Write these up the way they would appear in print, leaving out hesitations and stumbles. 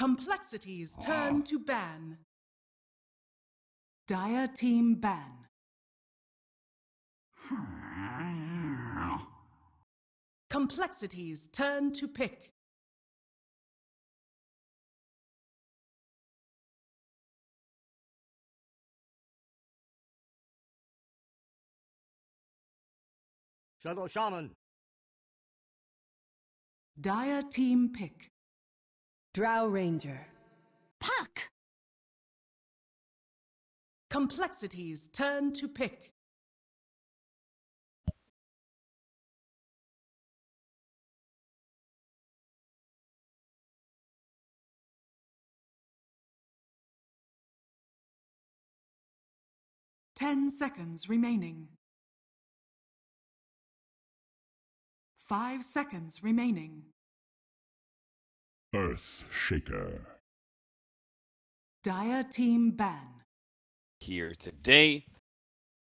Complexities turn to ban. Dire team ban. Complexities turn to pick. Shadow Shaman. Dire team pick. Drow Ranger. Puck! Complexities turn to pick. Ten seconds remaining. 5 seconds remaining. Earth Shaker. Dire team ban. Here today,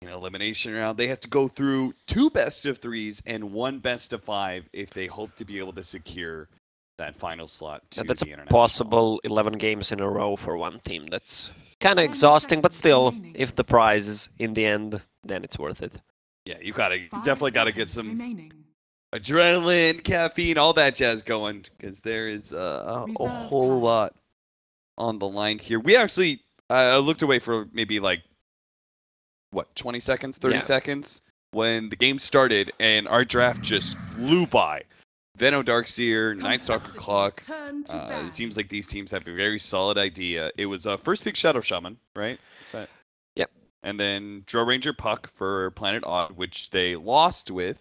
in elimination round, they have to go through 2 best-of-3s and 1 best-of-5 if they hope to be able to secure that final slot to That's the a international. possible 11 games in a row for one team. That's kind of exhausting, but still, if the prize is in the end, then it's worth it. Yeah, you definitely gotta get some remaining. adrenaline, caffeine, all that jazz going, because there is a whole lot on the line here. We actually looked away for maybe like, what, 20 seconds, 30 seconds when the game started, and our draft just flew by. Veno Darkseer, Nightstalker Clock. It seems like these teams have a very solid idea. It was first pick Shadow Shaman, right? Yep. And then Drow Ranger Puck for Planet Odd, which they lost with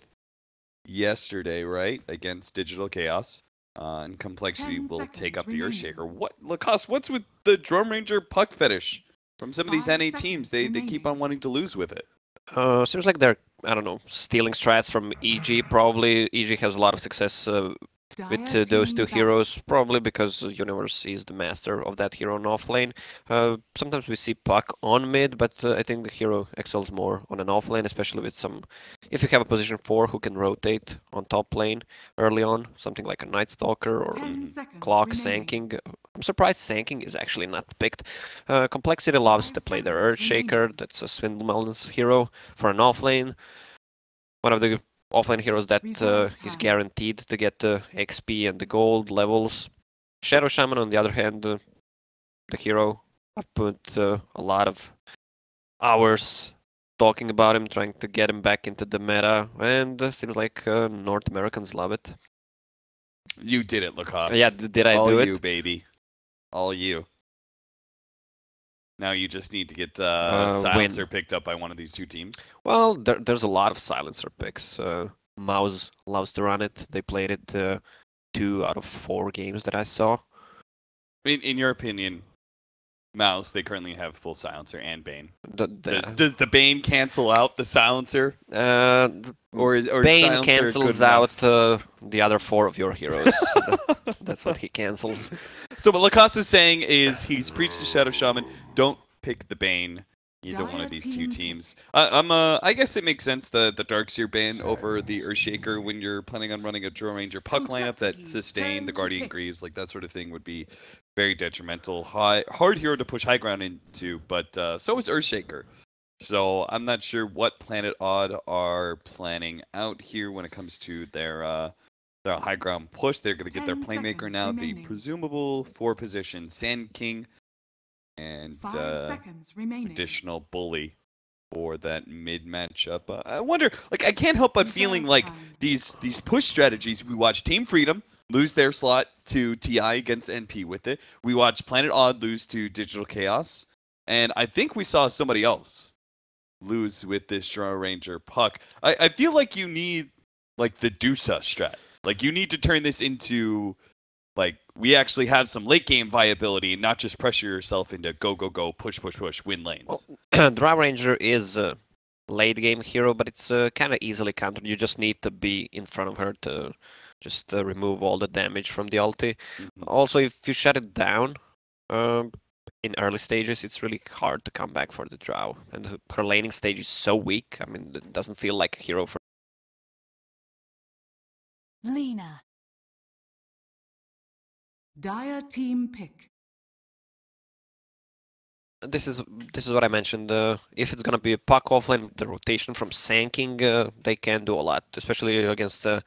yesterday, right? Against Digital Chaos. And Complexity will take up the Earthshaker. What, Lacoste, what's with the Drow Ranger Puck fetish from some of these NA teams? They keep on wanting to lose with it. Seems like they're, I don't know, stealing strats from EG. Probably EG has a lot of success with those 2 heroes, probably because Universe is the master of that hero on offlane. Sometimes we see Puck on mid, but I think the hero excels more on an offlane, especially with some... If you have a position 4 who can rotate on top lane early on, something like a Nightstalker or Clock Sanking. I'm surprised Sanking is actually not picked. Complexity loves to play their Earthshaker. That's a Swindlemelon's hero for an offlane. One of the offlane heroes that is guaranteed to get the XP and the gold levels. Shadow Shaman, on the other hand, the hero, I've put a lot of hours talking about him, trying to get him back into the meta, and seems like North Americans love it. You did it, Lacoste. Yeah, did I do it? All you, baby. All you. Now you just need to get Silencer picked up by one of these 2 teams. Well, there's a lot of Silencer picks. Mouse loves to run it. They played it 2 out of 4 games that I saw. In your opinion, Mouse, they currently have full Silencer and Bane. Does the Bane cancel out the Silencer? Or Bane Silencer cancels out the other 4 of your heroes. That's what he cancels. So what Lacoste is saying is he's preached to Shadow Shaman, don't pick the Bane, either one of these 2 teams. I guess it makes sense, the Darkseer ban over the Earthshaker when you're planning on running a Drow Ranger Puck lineup that sustain the Guardian Greaves, like that sort of thing would be very detrimental. Hard hero to push high ground into, but so is Earthshaker. So I'm not sure what Planet Odd are planning out here when it comes to their high ground push. They're going to get their playmaker now, the presumable 4 position Sand King, and additional bully for that mid matchup. I wonder, like, I can't help but feeling like these push strategies. We watch Team Freedom lose their slot to TI against NP with it. We watch Planet Odd lose to Digital Chaos, and I think we saw somebody else lose with this Drow Ranger Puck. I feel like you need like the Dusa strat. Like you need to turn this into like we actually have some late game viability and not just pressure yourself into go, push, win lanes. Well, Drow Ranger is a late game hero, but it's kind of easily countered. You just need to be in front of her to just remove all the damage from the ulti. Also, if you shut it down in early stages, it's really hard to come back for the Drow. And her laning stage is so weak. I mean, it doesn't feel like a hero for Lena. Dire team pick. This is what I mentioned. If it's gonna be a puck offlane with the rotation from Sanking, they can do a lot, especially against a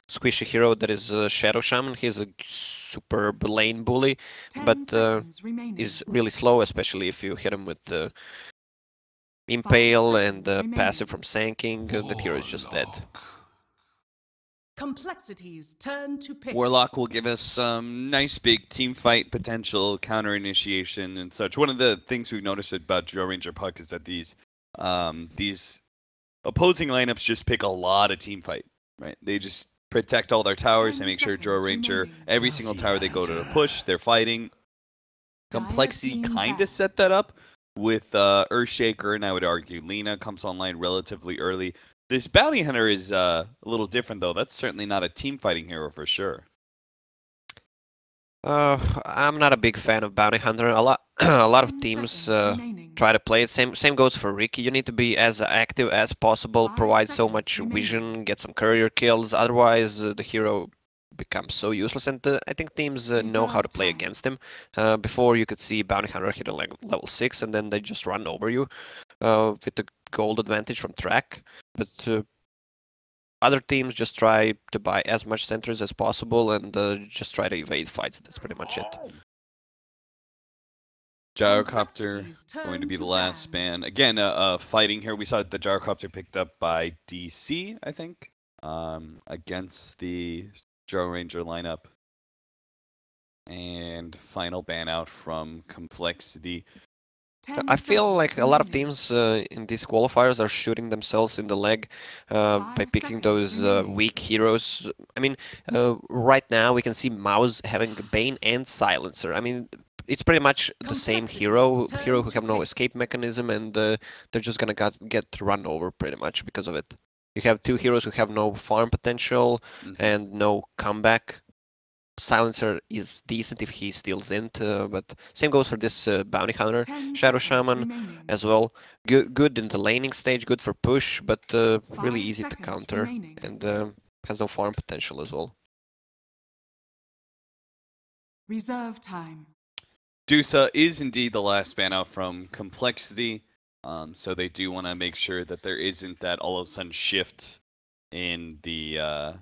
squishy hero that is Shadow Shaman. He's a superb lane bully, 10 but seconds remaining. is really slow, especially if you hit him with the 5 Impale and seconds the passive remaining. from Sanking. The hero is just dead. Complexities turn to pick. Warlock will give us some nice big team fight potential, counter initiation, and such. One of the things we've noticed about Drill Ranger Puck is that these opposing lineups just pick a lot of team fight, right? They just protect all their towers 10 and make sure Drill seconds Ranger, remaining. every single tower they go to push, they're fighting. Dire Complexity team kind ban. of set that up with Earthshaker, and I would argue Lina comes online relatively early. This Bounty Hunter is a little different, though. That's certainly not a team fighting hero for sure. I'm not a big fan of Bounty Hunter. A lot of 10 teams seconds remaining. try to play it. Same goes for Ricky. You need to be as active as possible, 5 provide so seconds much remaining. vision, get some courier kills. Otherwise, the hero becomes so useless. And I think teams know how to Reserve play time. against him. Before you could see Bounty Hunter hit a level 6, and then they just run over you with the gold advantage from track. But other teams just try to buy as much centers as possible and just try to evade fights. That's pretty much it. Gyrocopter Complexities going to turn be to the last ban. ban. Again, fighting here. We saw the Gyrocopter picked up by DC, I think, against the Drill Ranger lineup. And final ban out from Complexity. 10 I feel seconds like a lot of remaining. teams in these qualifiers are shooting themselves in the leg by 5 picking seconds those remaining. weak heroes. I mean, right now we can see Mouse having Bane and Silencer. I mean, it's pretty much the same hero Complexities who turn have to no pick. escape mechanism, and they're just gonna get run over pretty much because of it. You have two heroes who have no farm potential and no comeback. Silencer is decent if he steals int, but same goes for this Bounty Hunter. 10 Shadow seconds Shaman remaining. as well. Good in the laning stage, good for push, but really 5 easy to seconds counter, remaining. and has no farm potential as well. Reserve time. Dusa is indeed the last ban out from Complexity, so they do want to make sure that there isn't that all of a sudden shift in the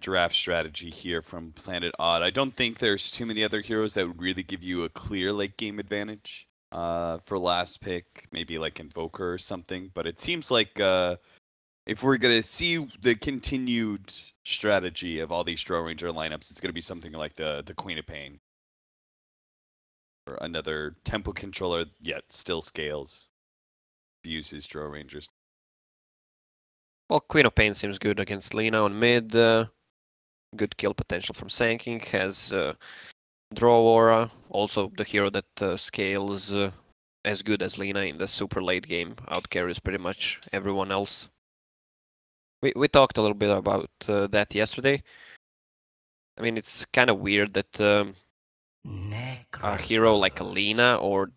draft strategy here from Planet Odd. I don't think there's too many other heroes that would really give you a clear late game advantage for last pick, maybe like Invoker or something, but it seems like if we're going to see the continued strategy of all these Drill Ranger lineups, it's going to be something like the Queen of Pain. Or another tempo controller, yet still scales. Uses Drill Rangers. Well, Queen of Pain seems good against Lina on mid. Good kill potential from Sanking. Has Draw Aura, also the hero that scales as good as Lina in the super late game. Outcarries pretty much everyone else. We talked a little bit about that yesterday. I mean, it's kind of weird that a hero like Lina or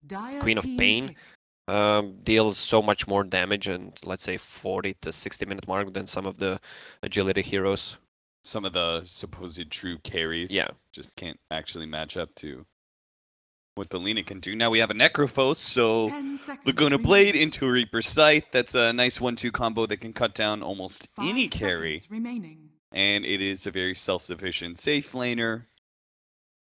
Dire Queen of team Pain pick. deals so much more damage in, let's say, 40 to 60 minute mark than some of the agility heroes. Some of the supposed true carries just can't actually match up to what the Lina can do. Now we have a Necrophos, so 10 seconds Laguna Blade remaining. into a Reaper Scythe. That's a nice 1-2 combo that can cut down almost 5 any carry. seconds remaining. And it is a very self-sufficient safe laner.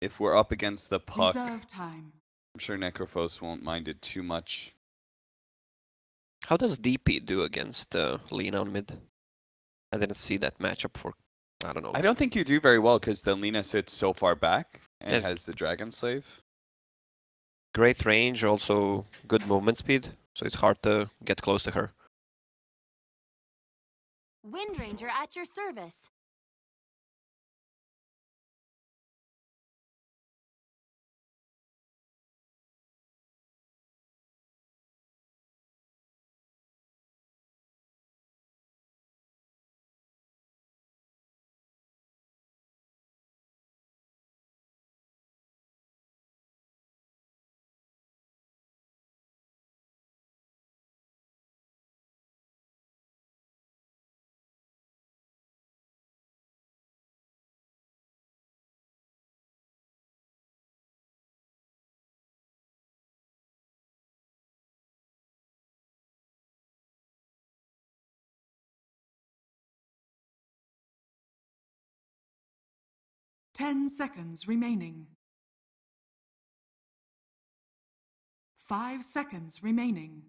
If we're up against the puck, Reserve time. I'm sure Necrophos won't mind it too much. How does DP do against Lina on mid? I didn't see that matchup for, I don't know. I don't think you do very well because the Lina sits so far back and Yeah. has the Dragon Slave. Great range, also good movement speed, so it's hard to get close to her. Wind Ranger at your service. 10 seconds remaining. 5 seconds remaining.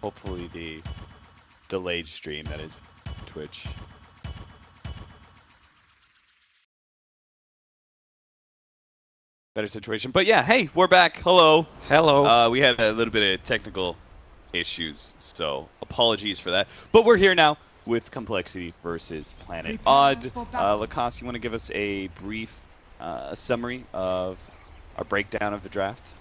Hopefully the delayed stream, that is Twitch. Better situation. But yeah, hey, we're back. Hello. Hello. We had a little bit of technical issues, so apologies for that. But we're here now with Complexity versus Planet Prepare Odd. for battle. Lacoste, you want to give us a brief summary of our breakdown of the draft?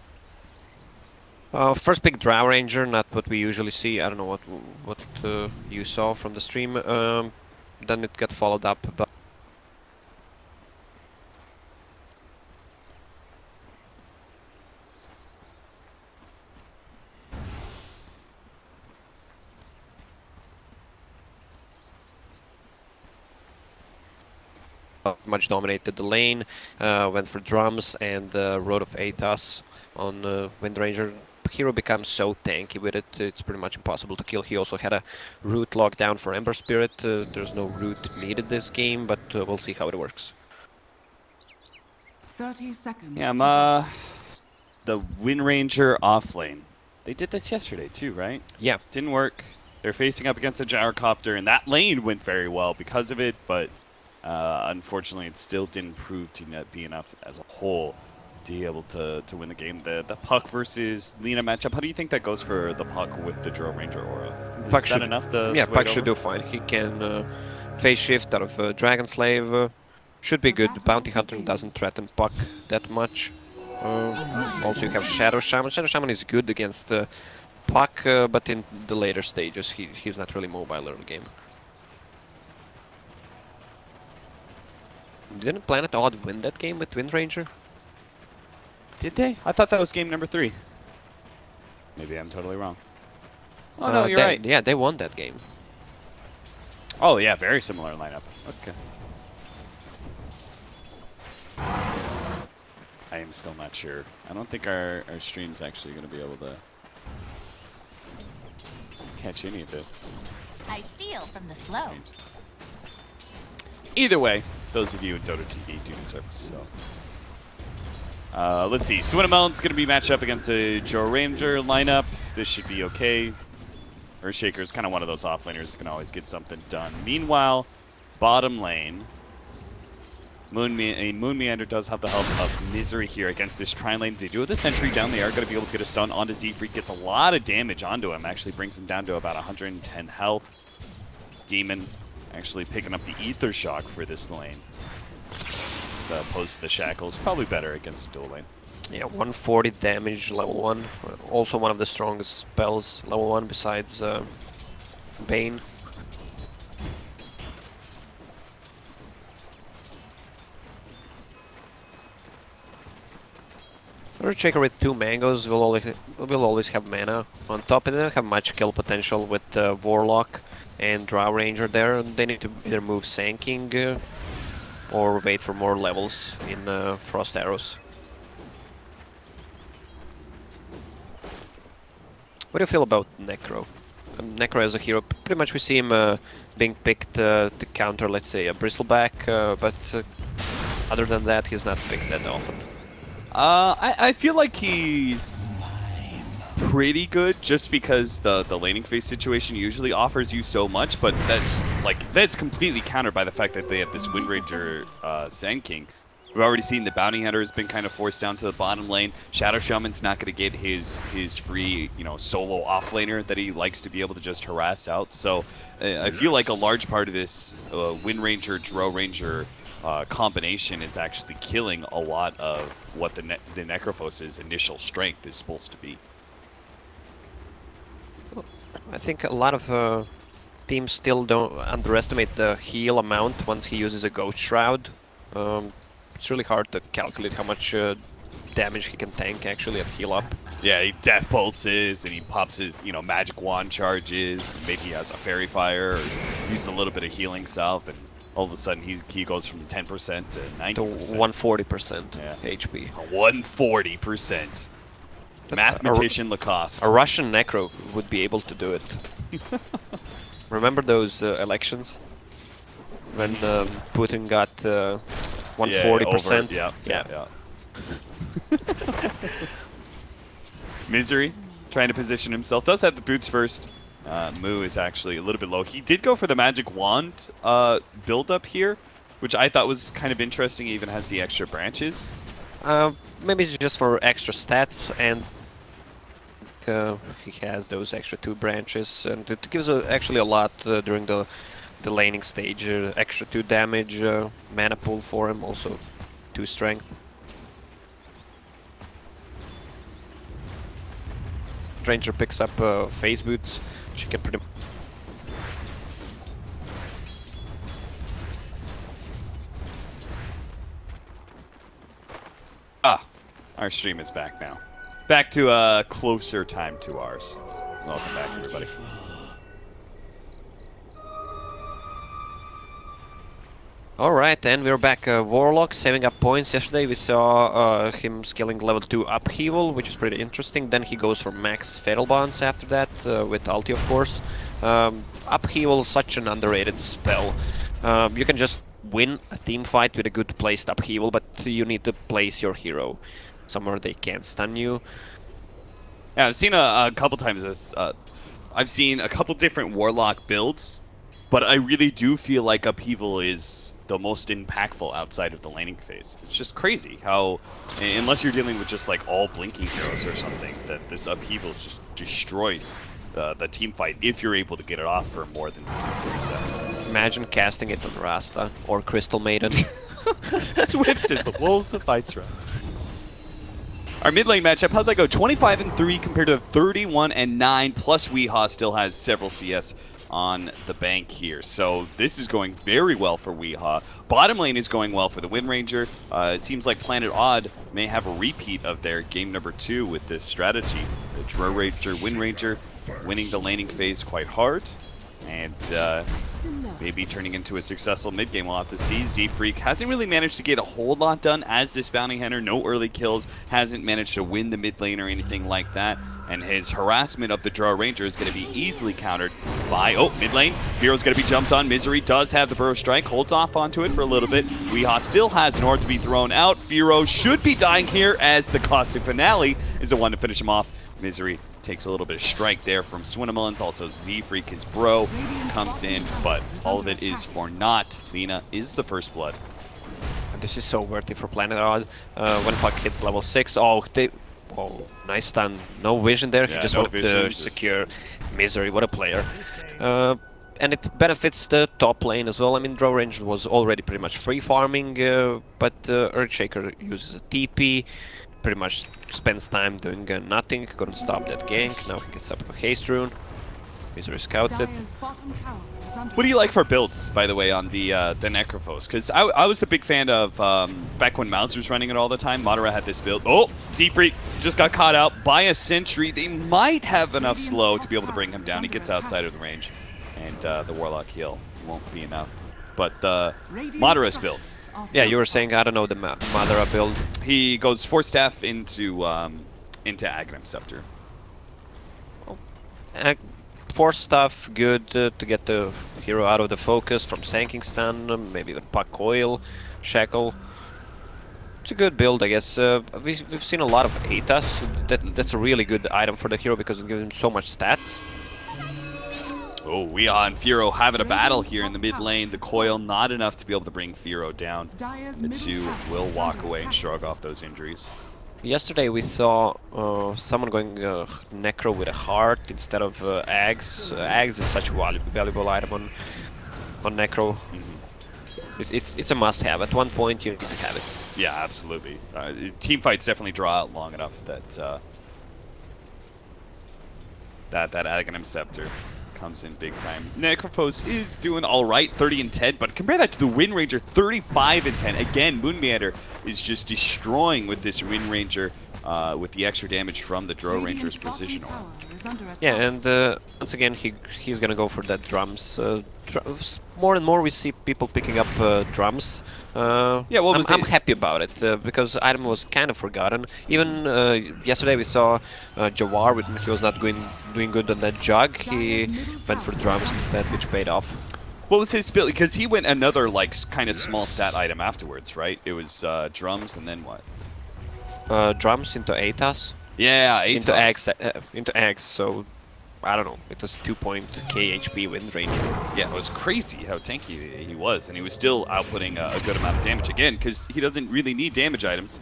First pick Drow Ranger, not what we usually see. I don't know what you saw from the stream. Then it got followed up by much dominated the lane, went for drums and Road of Aethas on Wind Ranger. Hero becomes so tanky with it, it's pretty much impossible to kill. He also had a root lockdown for Ember Spirit. There's no root needed this game, but we'll see how it works. 30 seconds. Yeah, to I'm the Wind Ranger off lane. They did this yesterday too, right? Yeah. Didn't work. They're facing up against a gyrocopter, and that lane went very well because of it, but unfortunately it still didn't prove to be enough as a whole to be able to win the game. The Puck versus Lina matchup, how do you think that goes for the Puck with the Drow Ranger aura? Puck Is that enough to yeah, sway Puck it should over? do fine. He can phase shift out of Dragon Slave. Should be good. Bounty Hunter doesn't threaten Puck that much. Also you have Shadow Shaman. Shadow Shaman is good against Puck, but in the later stages he's not really mobile early game. Didn't Planet Odd win that game with Wind Ranger? Did they? I thought that was game number 3. Maybe I'm totally wrong. Oh no, you're right. Yeah, they won that game. Oh yeah, very similar lineup. Okay. I am still not sure. I don't think our stream's actually going to be able to catch any of this. I steal from the slow. Either way, those of you in Dota TV do deserve it. So, let's see. Swinamelon's going to be matched up against the Drow Ranger lineup. This should be okay. Earthshaker is kind of one of those offlaners who can always get something done. Meanwhile, bottom lane, Moon Meander does have the help of Misery here against this Trine lane. They do have the Sentry down. They are going to be able to get a stun onto Z-Freak. Gets a lot of damage onto him. Actually brings him down to about 110 health. Demon actually picking up the Ether Shock for this lane. As opposed to the Shackles. Probably better against a dual lane. Yeah, 140 damage, level 1. Also one of the strongest spells, level 1, besides Bane. Earthshaker with 2 mangoes will always have mana on top. It doesn't have much kill potential with Warlock and Drow Ranger there. They need to either move Sanking or wait for more levels in Frost Arrows. What do you feel about Necro? Necro as a hero, pretty much we see him being picked to counter, let's say, a Bristleback, but other than that, he's not picked that often. I feel like he's pretty good just because the laning phase situation usually offers you so much, but that's completely countered by the fact that they have this Wind Ranger Sand King. We've already seen the Bounty Hunter has been kind of forced down to the bottom lane. Shadow Shaman's not going to get his free, you know, solo offlaner that he likes to be able to just harass out. So I feel like a large part of this Wind Ranger, Drow Ranger combination is actually killing a lot of what the Necrophos' initial strength is supposed to be. I think a lot of teams still don't underestimate the heal amount once he uses a Ghost Shroud. It's really hard to calculate how much damage he can tank actually at heal up. Yeah, he death pulses and he pops his, you know, magic wand charges. Maybe he has a fairy fire or uses a little bit of healing salve, and all of a sudden he goes from 10% to 90%. To 140% Yeah. HP. 140%. Mathematician Lacoste. A Russian Necro would be able to do it. Remember those elections when Putin got 140%? Yeah. Misery trying to position himself. Does have the boots first. Moo is actually a little bit low. He did go for the magic wand build up here, which I thought was kind of interesting. He even has the extra branches. Maybe just for extra stats, and he has those extra 2 branches, and it gives actually a lot during the laning stage. Extra 2 damage, mana pool for him, also 2 strength. Ranger picks up phase boots. She can pretty. Our stream is back now. Back to a closer time to ours. Welcome back, everybody. Alright, and we're back. Warlock saving up points. Yesterday we saw him scaling level 2 upheaval, which is pretty interesting. Then he goes for max Fatal Bonds after that, with ulti of course. Upheaval is such an underrated spell. You can just win a team fight with a good placed upheaval, but you need to place your hero somewhere they can't stun you. Yeah, I've seen a couple times this. I've seen a couple different Warlock builds, but I really do feel like upheaval is the most impactful outside of the laning phase. It's just crazy how, unless you're dealing with just like all blinking heroes or something, that this upheaval just destroys the team fight if you're able to get it off for more than 3 seconds. Imagine casting it on Rasta or Crystal Maiden. Swift is the wolves of Viceroy. Our mid lane matchup, how's that go? 25-3 compared to 31-9, plus Weehaw still has several CS on the bank here. So this is going very well for Weehaw. Bottom lane is going well for the Wind Ranger. It seems like Planet Odd may have a repeat of their game number 2 with this strategy. The Drow Ranger, Wind Ranger winning the laning phase quite hard, and maybe turning into a successful mid game. We'll have to see. Z-Freak hasn't really managed to get a whole lot done as this bounty hunter. No early kills, hasn't managed to win the mid lane or anything like that. And his harassment of the Drow Ranger is going to be easily countered by, mid lane. Hero's going to be jumped on. Misery does have the Burrow Strike, holds off onto it for a little bit. Weehaw still has an orb to be thrown out. Firo should be dying here as the caustic finale is the one to finish him off. Misery takes a little bit of strike there from Swinamullins. Also Z-Freak, his bro, comes in, but all of it is for naught. Lina is the first blood. This is so worthy for Planet Odd. When Puck hit level 6, nice stun. No vision there, Yeah, he just no wanted vision, to just- secure Misery. What a player. And it benefits the top lane as well. I mean, Drow Ranger was already pretty much free farming, but Earthshaker uses a TP. Pretty much spends time doing nothing, couldn't stop that gank. Now he gets up a haste rune. Misery scouts it. Dire's bottom tower is under What do you like for builds, by the way, on the Necrophos? Because I was a big fan of, back when Mouse was running it all the time, Madara had this build. Oh, Z-Freak just got caught out by a sentry. They might have enough slow to be able to bring him down. He gets outside of the range, and the Warlock heal won't be enough. But Madara's build. Yeah, you were saying, I don't know, the Madara build. He goes Force Staff into Aghanim Scepter. Force stuff, good to get the hero out of the focus from Sanking Stun, maybe even Puck coil, Shackle. It's a good build, I guess. We've seen a lot of ATAS. That's a really good item for the hero because it gives him so much stats. Oh, Weehaw and Firo having a battle here in the mid lane. The coil not enough to be able to bring Firo down. The two will walk away and shrug off those injuries. Yesterday we saw someone going Necro with a heart instead of Eggs. Eggs is such a valuable item on Necro. It's a must-have. At one point you need to have it. Yeah, absolutely. Team fights definitely draw out long enough that that Aghanim Scepter comes in big time. Necrophos is doing all right, 30 and 10, but compare that to the Wind Ranger, 35 and 10. Again, Moon Meander is just destroying with this Wind Ranger with the extra damage from the Drow Ranger's positional. Yeah, and once again he's gonna go for that drums. More and more we see people picking up drums. Yeah, I'm happy about it because item was kind of forgotten. Even yesterday we saw Jawar, he was not doing good on that jug. He went for drums instead, which paid off. What was his build? Because he went another like kind of small stat item afterwards, right? It was drums and then what? Drums into ATAS. Yeah, ATAS. Into Eggs, so I don't know, it was 2.k HP Wind Ranger. Yeah, it was crazy how tanky he was, and he was still outputting a good amount of damage again, because he doesn't really need damage items.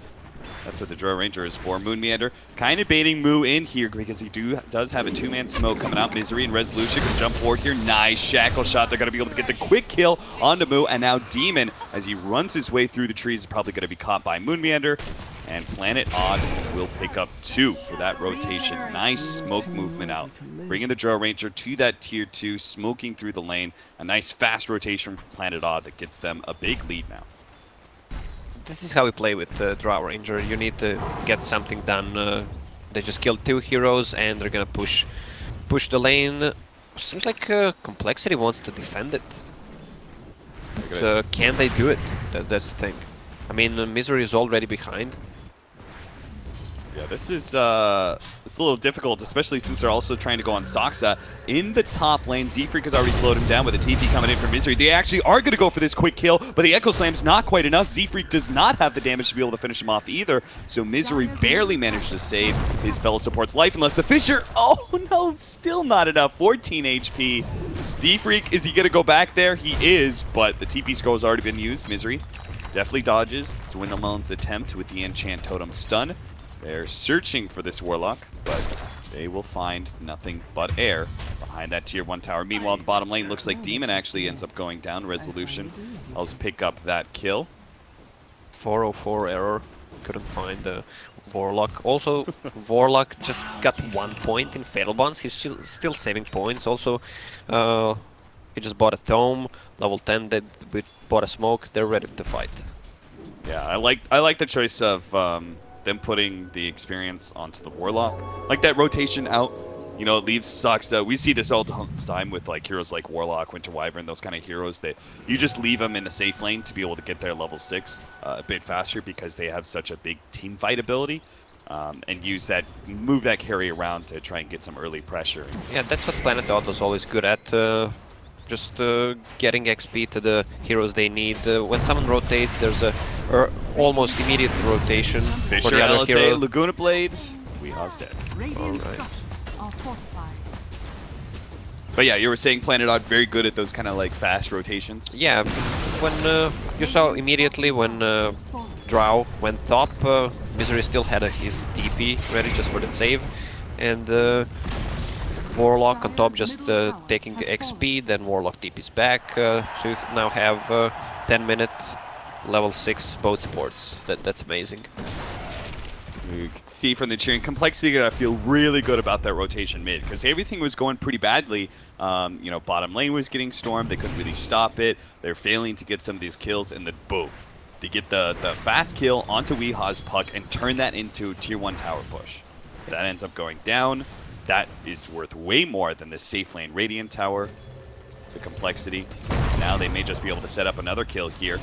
That's what the Drow Ranger is for. Moon Meander kind of baiting Moo in here because he does have a two-man smoke coming out. Misery and Resolution can jump forward here. Nice shackle shot. They're going to be able to get the quick kill onto Moo, and now Demon, as he runs his way through the trees, is probably going to be caught by Moon Meander. And Planet Odd will pick up 2 for that rotation. Nice smoke movement out. Bringing the Drow Ranger to that tier 2, smoking through the lane. A nice fast rotation from Planet Odd that gets them a big lead now. This is how we play with Drow Ranger. You need to get something done. They just killed 2 heroes and they're gonna push the lane. Seems like Complexity wants to defend it. But, can they do it? That's the thing. I mean, Misery is already behind. Yeah, this is it's a little difficult, especially since they're also trying to go on Soxa. In the top lane, Z-Freak has already slowed him down with a TP coming in from Misery. They actually are going to go for this quick kill, but the Echo Slam's not quite enough. Z-Freak does not have the damage to be able to finish him off either, so Misery barely managed to save his fellow support's life unless the Fissure... Oh no, still not enough. 14 HP. Z-Freak, is he going to go back there? He is, but the TP scroll has already been used. Misery definitely dodges. It's Windlemelon's attempt with the Enchant Totem stun. They're searching for this Warlock, but they will find nothing but air behind that tier 1 tower. Meanwhile, the bottom lane looks like Demon actually ends up going down. Resolution helps pick up that kill. 404 error. Couldn't find the Warlock. Also, Warlock just got 1 point in Fatal Bonds. He's still saving points. Also, he just bought a Tome. Level 10, we bought a Smoke. They're ready to fight. Yeah, I like the choice of them putting the experience onto the Warlock. Like that rotation out, you know, it leaves Soxa. We see this all the time with like heroes like Warlock, Winter Wyvern, those kind of heroes that you just leave them in the safe lane to be able to get their level 6 a bit faster because they have such a big team fight ability. And move that carry around to try and get some early pressure. Yeah, that's what Planet Odd was always good at. Just getting XP to the heroes they need. When someone rotates, there's a almost immediate rotation Fissure, for the other LSA, hero. Laguna Blade, Weehaw's dead. Radiant structures are fortified. But yeah, you were saying Planet Odd very good at those kind of like fast rotations. Yeah, when you saw immediately when Drow went top, Misery still had his DP ready just for the save, and Warlock on top just taking the XP, then Warlock TP's back, so you now have 10-minute level 6 both supports. That's amazing. You can see from the cheering, Complexity I feel really good about that rotation mid, because everything was going pretty badly. You know, bottom lane was getting stormed, they couldn't really stop it, they're failing to get some of these kills, and then boom, to get the fast kill onto Weehaw's puck and turn that into tier 1 tower push. That ends up going down. That is worth way more than the safe lane Radiant Tower. The Complexity. Now they may just be able to set up another kill here.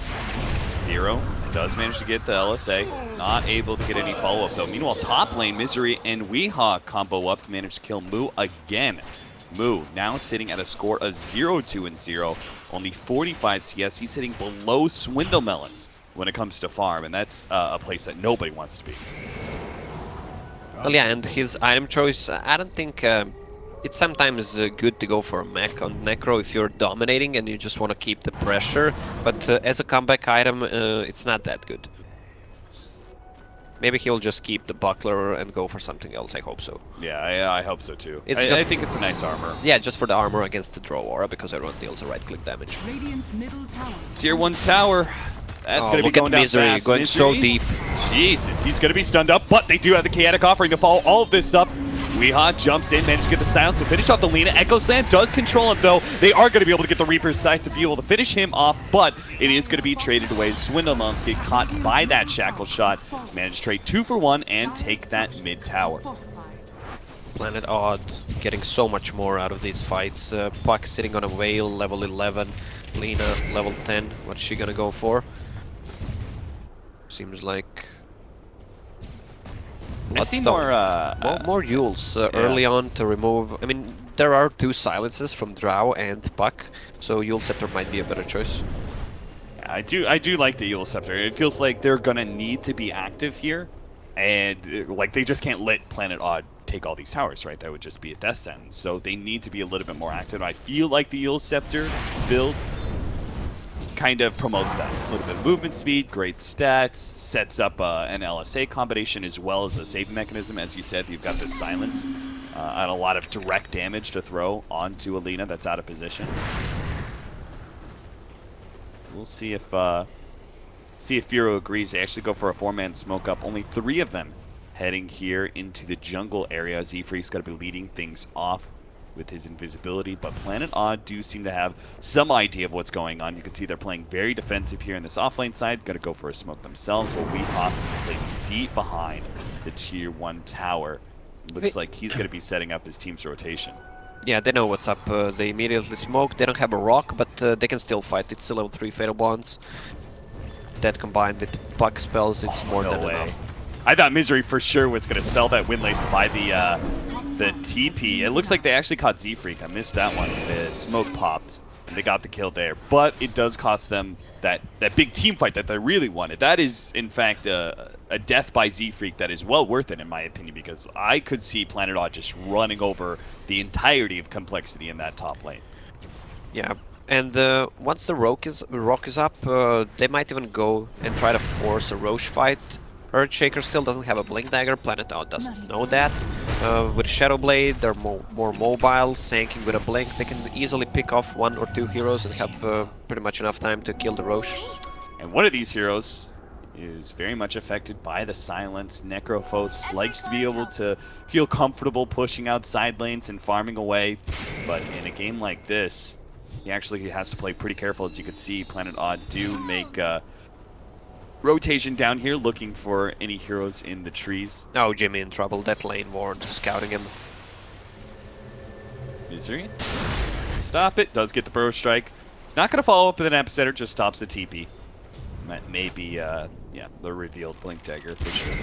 Hero does manage to get the LSA. Not able to get any follow-up though. Meanwhile, top lane, Misery and Weehaw combo up to manage to kill Moo again. Moo now sitting at a score of 0-2-0. Only 45 CS. He's sitting below Swindlemelons when it comes to farm. And that's a place that nobody wants to be. Well, yeah, and his item choice, I don't think it's sometimes good to go for a mech on Necro if you're dominating and you just want to keep the pressure, but as a comeback item, it's not that good. Maybe he'll just keep the buckler and go for something else, I hope so. Yeah, I hope so too. I think it's a nice armor. Yeah, just for the armor against the draw aura, because everyone deals a right-click damage. Radiant's middle tower. Tier 1 tower. That's going to be look going at down Misery, fast. going so deep. Jesus, he's going to be stunned up, but they do have the chaotic offering to follow all of this up. Weehaw jumps in, manages to get the silence to finish off the Lina. Echo Slam does control him though. They are going to be able to get the Reaper's Sight to be able to finish him off, but it is going to be traded away. Swindlemonks get caught by that Shackle shot. Manage to trade 2 for 1 and take that mid tower. Planet Odd getting so much more out of these fights. Puck sitting on a whale, level 11. Lina, level 10. What's she gonna go for? Seems like... I see more Yules early on to remove. I mean, there are 2 silences from Drow and Puck, so Yule Scepter might be a better choice. I do like the Yule Scepter. It feels like they're gonna need to be active here, and like they just can't let Planet Odd take all these towers, right? That would just be a death sentence. So they need to be a little bit more active. I feel like the Yule Scepter build kind of promotes that. A little bit of movement speed, great stats, sets up an LSA combination as well as a saving mechanism. As you said, you've got the silence and a lot of direct damage to throw onto Alina that's out of position. We'll see if Firo agrees. They actually go for a 4-man smoke up. Only 3 of them heading here into the jungle area. Z-Freak's got to be leading things off with his invisibility, but Planet Odd do seem to have some idea of what's going on. You can see they're playing very defensive here in this offlane side. Going to go for a smoke themselves, while Weehaw plays deep behind the tier 1 tower. Looks like he's going to be setting up his team's rotation. Yeah, they know what's up. They immediately smoke. They don't have a rock, but they can still fight. It's a level 3 Fatal Bonds. That combined with Puck spells, it's more than enough. I thought Misery for sure was going to sell that Windlace to buy the TP. It looks like they actually caught Z-Freak. I missed that one. The smoke popped, and they got the kill there. But it does cost them that big team fight that they really wanted. That is, in fact, a death by Z-Freak that is well worth it, in my opinion, because I could see Planet Odd just running over the entirety of Complexity in that top lane. Yeah, and once the rock is up, they might even go and try to force a Roche fight. Earthshaker still doesn't have a Blink Dagger. Planet Odd doesn't know that. With Shadow Blade, they're more mobile. Sanking with a Blink, they can easily pick off 1 or 2 heroes and have pretty much enough time to kill the Roche. And one of these heroes is very much affected by the silence. Necrophos likes to be able to feel comfortable pushing out side lanes and farming away, but in a game like this, he actually has to play pretty careful. As you can see, Planet Odd do make rotation down here, looking for any heroes in the trees. Oh, Jimmy in trouble. That lane ward scouting him. Misery. Stop it. Does get the Burrow Strike. It's not going to follow up with an Epicenter, just stops the TP. That may be, yeah, the revealed Blink Dagger for sure.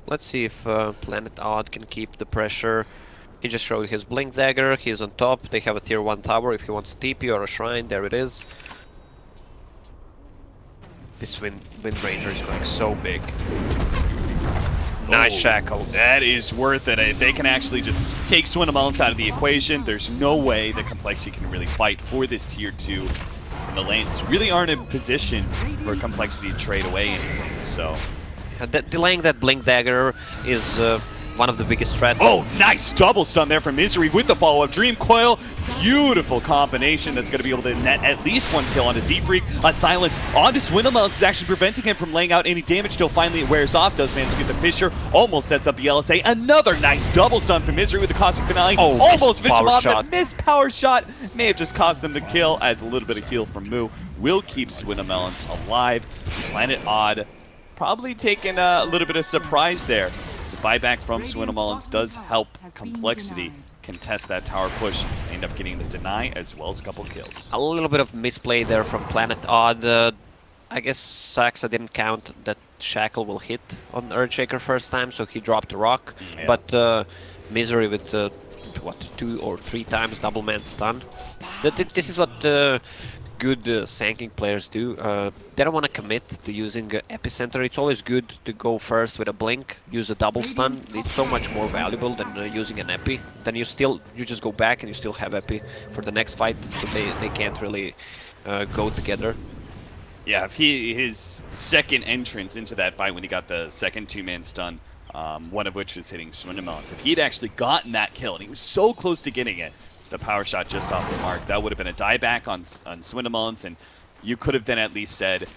Let's see if Planet Odd can keep the pressure. He just showed his Blink Dagger, he's on top, they have a tier 1 tower if he wants a TP or a shrine, there it is. This Wind Ranger is going so big. Nice Shackle. That is worth it. They can actually just take Swindlemonks out of the equation. There's no way that Complexity can really fight for this tier 2. And the lanes really aren't in position for Complexity to trade away anything, so... Delaying that Blink Dagger is one of the biggest threats. Oh, nice double stun there from Misery with the follow-up. Dream Coil, beautiful combination that's going to be able to net at least 1 kill onto Z-Freak. A silence onto Swindlemonks is actually preventing him from laying out any damage till finally it wears off. Does manage to get the Fissure, almost sets up the LSA. Another nice double stun from Misery with the Cosmic Finale. Oh, almost finished him off. Shot. That missed power shot may have just cost them the kill, as a little bit of heal from Moo will keep Swindlemonks alive. Planet Odd probably taking a little bit of surprise there. The buyback from Swindlemonks does help Complexity contest that tower push, end up getting the deny as well as a couple kills. A little bit of misplay there from Planet Odd. I guess Saxa didn't count that Shackle will hit on Earthshaker first time, so he dropped the rock. Yeah. But Misery with what, 2 or 3 times double man stun. This is what good sanking players do. They don't want to commit to using epicenter. It's always good to go first with a blink, use a double stun. It's so much more valuable than using an epi. Then you just go back and you still have epi for the next fight, so they can't really go together. Yeah, if his second entrance into that fight when he got the second 2-man stun, one of which was hitting Swindelmans, if he'd actually gotten that kill, and he was so close to getting it, the power shot just off the mark, that would have been a dieback on Swindelmans, and you could have then at least said,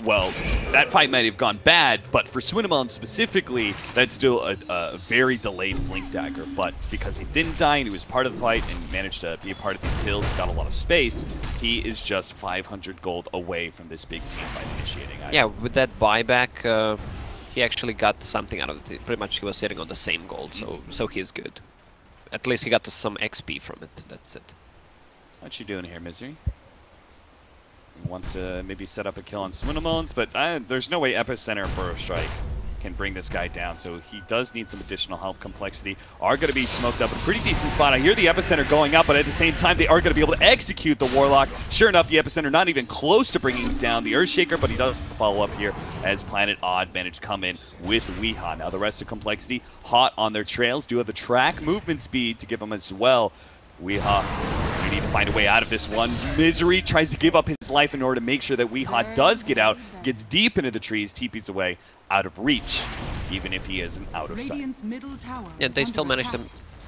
well, that fight might have gone bad, but for Swindelmans specifically, that's still a very delayed Blink Dagger. But because he didn't die and he was part of the fight and managed to be a part of these kills, got a lot of space, he is just 500 gold away from this big team fight initiating. Yeah, with that buyback, he actually got something out of it. Pretty much he was sitting on the same gold, so he's good. At least he got some XP from it, that's it. What you doing here, Misery? He wants to maybe set up a kill on Swindelmans, but there's no way Epicenter for a strike can bring this guy down, so he does need some additional help. Complexity are going to be smoked up in a pretty decent spot. I hear the Epicenter going up, but at the same time, they are going to be able to execute the Warlock. Sure enough, the Epicenter not even close to bringing down the Earthshaker, but he does follow up here as Planet Odd managed to come in with Weehaw. Now the rest of Complexity, hot on their trails, do have the track movement speed to give them as well. Weehaw, we need to find a way out of this one. Misery tries to give up his life in order to make sure that Weehaw does get out, gets deep into the trees, TPs away, out of reach, even if he isn't out of sight. Yeah, they still managed to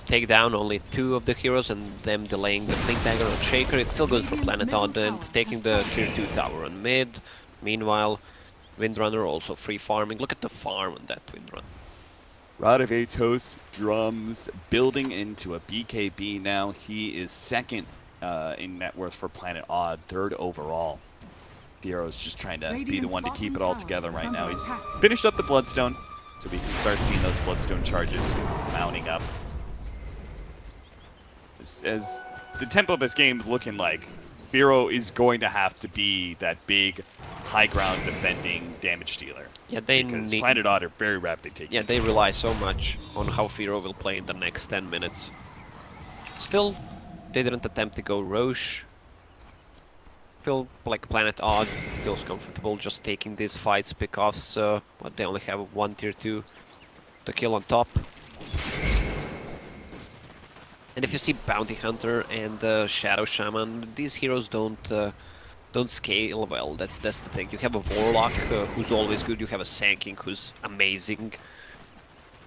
take down only 2 of the heroes, and them delaying the Blink Dagger on Shaker. It's still good for Planet Odd and taking the tier 2 tower on mid. Meanwhile, Windrunner also free farming. Look at the farm on that Windrunner. Rod of Atos, Drums, building into a BKB now. He is second in net worth for Planet Odd, third overall. Thero's just trying to be the one to keep it all together right now. He's finished up the Bloodstone, so we can start seeing those Bloodstone charges mounting up. As the tempo of this game is looking like, Firo is going to have to be that big, high ground defending damage dealer. Yeah, they because Planet Odd are very rapidly taking. Yeah, they rely so much on how Firo will play in the next 10 minutes. Still, they didn't attempt to go Roche. Feel like Planet Odd feels comfortable just taking these fights, pick-offs, but they only have 1 tier 2 to kill on top. And if you see Bounty Hunter and Shadow Shaman, these heroes don't scale well. That's the thing. You have a Warlock who's always good. You have a Sanking who's amazing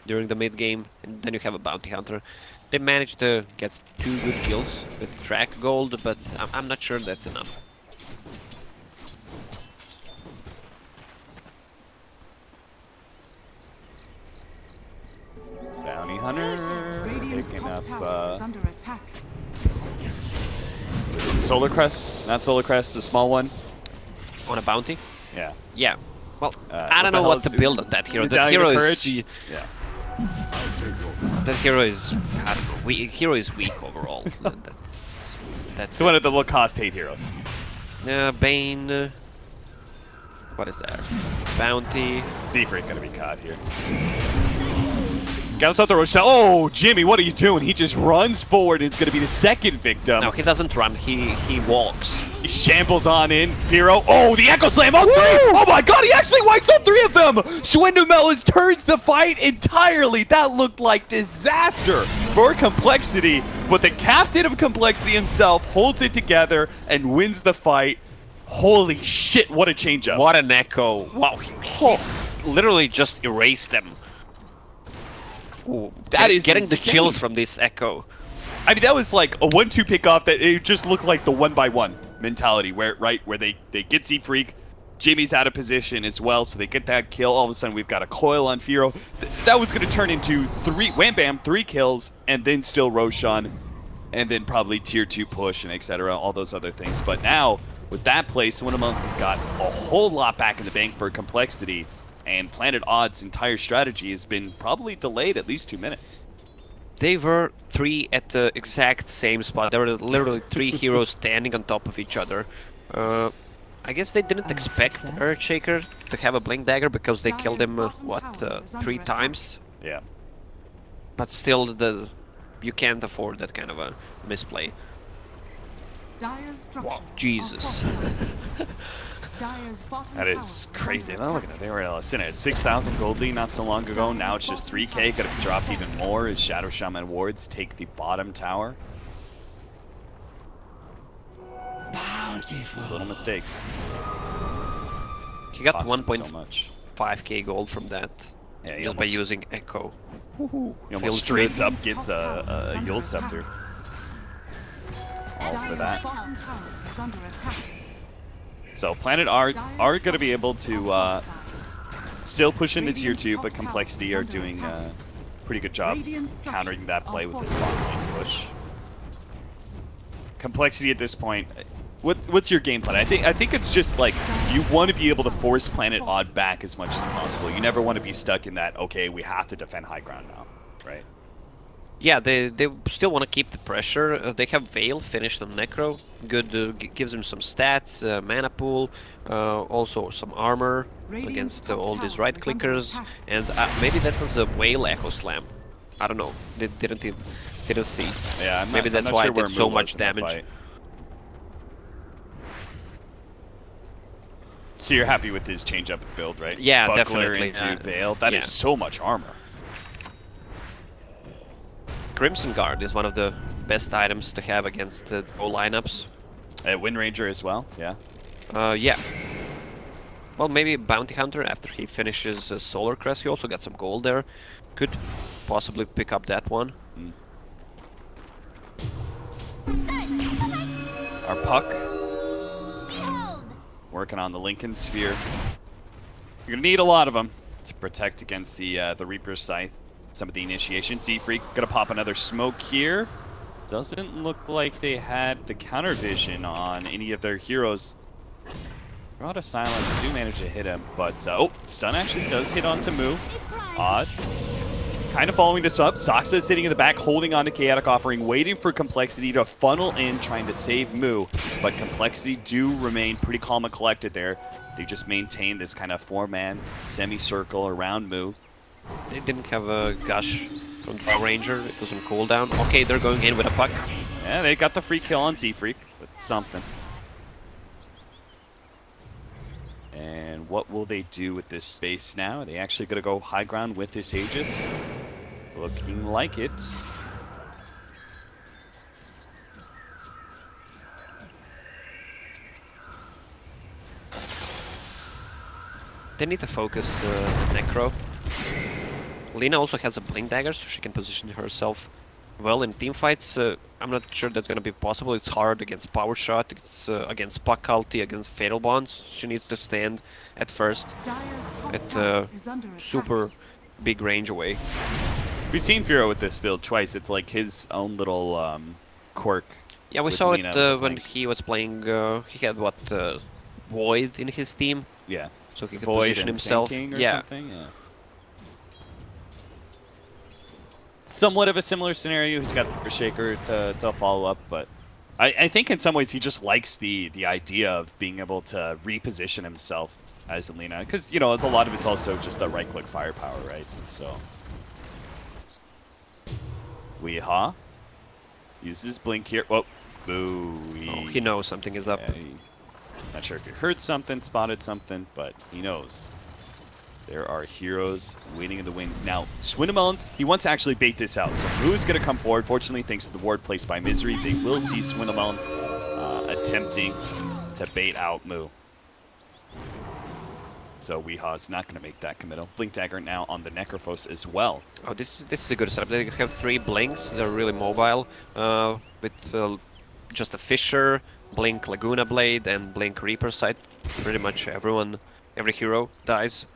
during the mid game, and then you have a Bounty Hunter. They managed to get 2 good kills with track gold, but I'm not sure that's enough. Bounty Hunter picking up Solar Crest, not Solar Crest, the small one. On a bounty? Yeah. Yeah. Well, I don't know what to build on that hero. That hero is... Yeah. That hero is... I don't know. Hero is weak overall. That's one of the low-cost hate heroes. Bane... what is there? Bounty... Zephyr gonna be caught here. Scouts out the Rochelle. Oh, Jimmy, what are you doing? He just runs forward and it's going to be the second victim. No, he doesn't run. He walks. He shambles on in. Firo. Oh, the Echo Slam on 3. Oh my god, he actually wipes out 3 of them. Swindelmans turns the fight entirely. That looked like disaster for Complexity. But the captain of Complexity himself holds it together and wins the fight. Holy shit, what a change-up. What an Echo. Wow, he literally just erased them. Ooh, that is getting insane. The chills from this Echo. I mean, that was like a 1-2 pick-off that it just looked like the 1-by-1 mentality, where they get Z-Freak, Jimmy's out of position as well, so they get that kill. All of a sudden, we've got a coil on Firo. That was going to turn into 3 kills, and then still Roshan, and then probably tier 2 push and etc. All those other things. But now, with that play, Swindelmans has got a whole lot back in the bank for Complexity. And Planet Odd's entire strategy has been probably delayed at least 2 minutes. They were 3 at the exact same spot. There were literally 3 heroes standing on top of each other. I guess they didn't expect Earthshaker to have a Blink Dagger because they killed him, 3 times? Yeah. But still, you can't afford that kind of a misplay. Dire's structures Wow, are Jesus. fortified. Dire's bottom That tower is under crazy. attack. Now look at it. They were sitting at 6,000 gold lead not so long ago. Now it's just 3k. Gonna be dropped even more as Shadow Shaman wards take the bottom tower. Bountiful. Those little mistakes. He got Cost him so 1.5k much. gold from that, Yeah, he just by almost- using Echo. He Feels almost straight good. up gets a Yule Scepter. All for Dire's that. bottom tower is under attack. So Planet are going to be able to still push into tier 2, but Complexity are doing a pretty good job countering that play with this bottom lane push. Complexity at this point, what's your game plan? I think it's just like you want to be able to force Planet Odd back as much as possible. You never want to be stuck in that, okay, we have to defend high ground now, right? Yeah, they still want to keep the pressure. They have Veil finished on Necro. Good, gives him some stats, mana pool, also some armor against all these right clickers, and maybe that was a Whale Echo Slam. I don't know. They didn't see. Yeah, maybe that's why it did so much damage. So you're happy with his change-up build, right? Yeah, Buckler definitely. into Veil. That is so much armor. Crimson Guard is one of the best items to have against all lineups. Wind Ranger as well, yeah. Yeah. Well, maybe Bounty Hunter after he finishes Solar Crest. He also got some gold there. Could possibly pick up that one. Our Puck working on the Lincoln Sphere. You're gonna need a lot of them to protect against the Reaper's Scythe. Some of the initiation. Z-Freak gonna pop another smoke here. Doesn't look like they had the counter vision on any of their heroes. Rod of Silence do manage to hit him, but oh, stun actually does hit onto Moo. Odd. Kind of following this up. Saksa sitting in the back, holding on to Chaotic Offering, waiting for Complexity to funnel in, trying to save Moo. But Complexity do remain pretty calm and collected there. They just maintain this kind of 4-man semicircle around Moo. They didn't have a Gush from Drow Ranger. It was on cooldown. Okay, they're going in with a Puck. Yeah, they got the free kill on Z-Freak, but something. And what will they do with this space now? Are they actually going to go high ground with this Aegis? Looking like it. They need to focus Necro. Lina also has a Blink Dagger, so she can position herself well in teamfights. I'm not sure that's going to be possible. It's hard against Power Shot, it's against Puck Ulti, against Fatal Bonds. She needs to stand at first at super big range away. We've seen Firo with this build twice. It's like his own little quirk. Yeah, we saw it when he was playing. He had what Void in his team. Yeah. So he could Void position and himself. Something. Yeah. Somewhat of a similar scenario. He's got the Shaker to follow up, but I think in some ways he just likes the idea of being able to reposition himself as Alina, because you know it's a lot of it's also just the right-click firepower, right? So Weehaw uses Blink here. Whoa, boo! Oh, he knows something is up. Yeah, not sure if he heard something, spotted something, but he knows. There are heroes waiting in the wings. Now, Swindamelons, he wants to actually bait this out. So Moo is going to come forward. Fortunately, thanks to the ward placed by Misery, they will see Swindamelons attempting to bait out Moo. So Weehaw's not going to make that committal. Blink Dagger now on the Necrophos as well. Oh, this is a good setup. They have 3 Blinks. They're really mobile. With just a Fissure, Blink Laguna Blade, and Blink Reaper Sight. Pretty much every hero dies.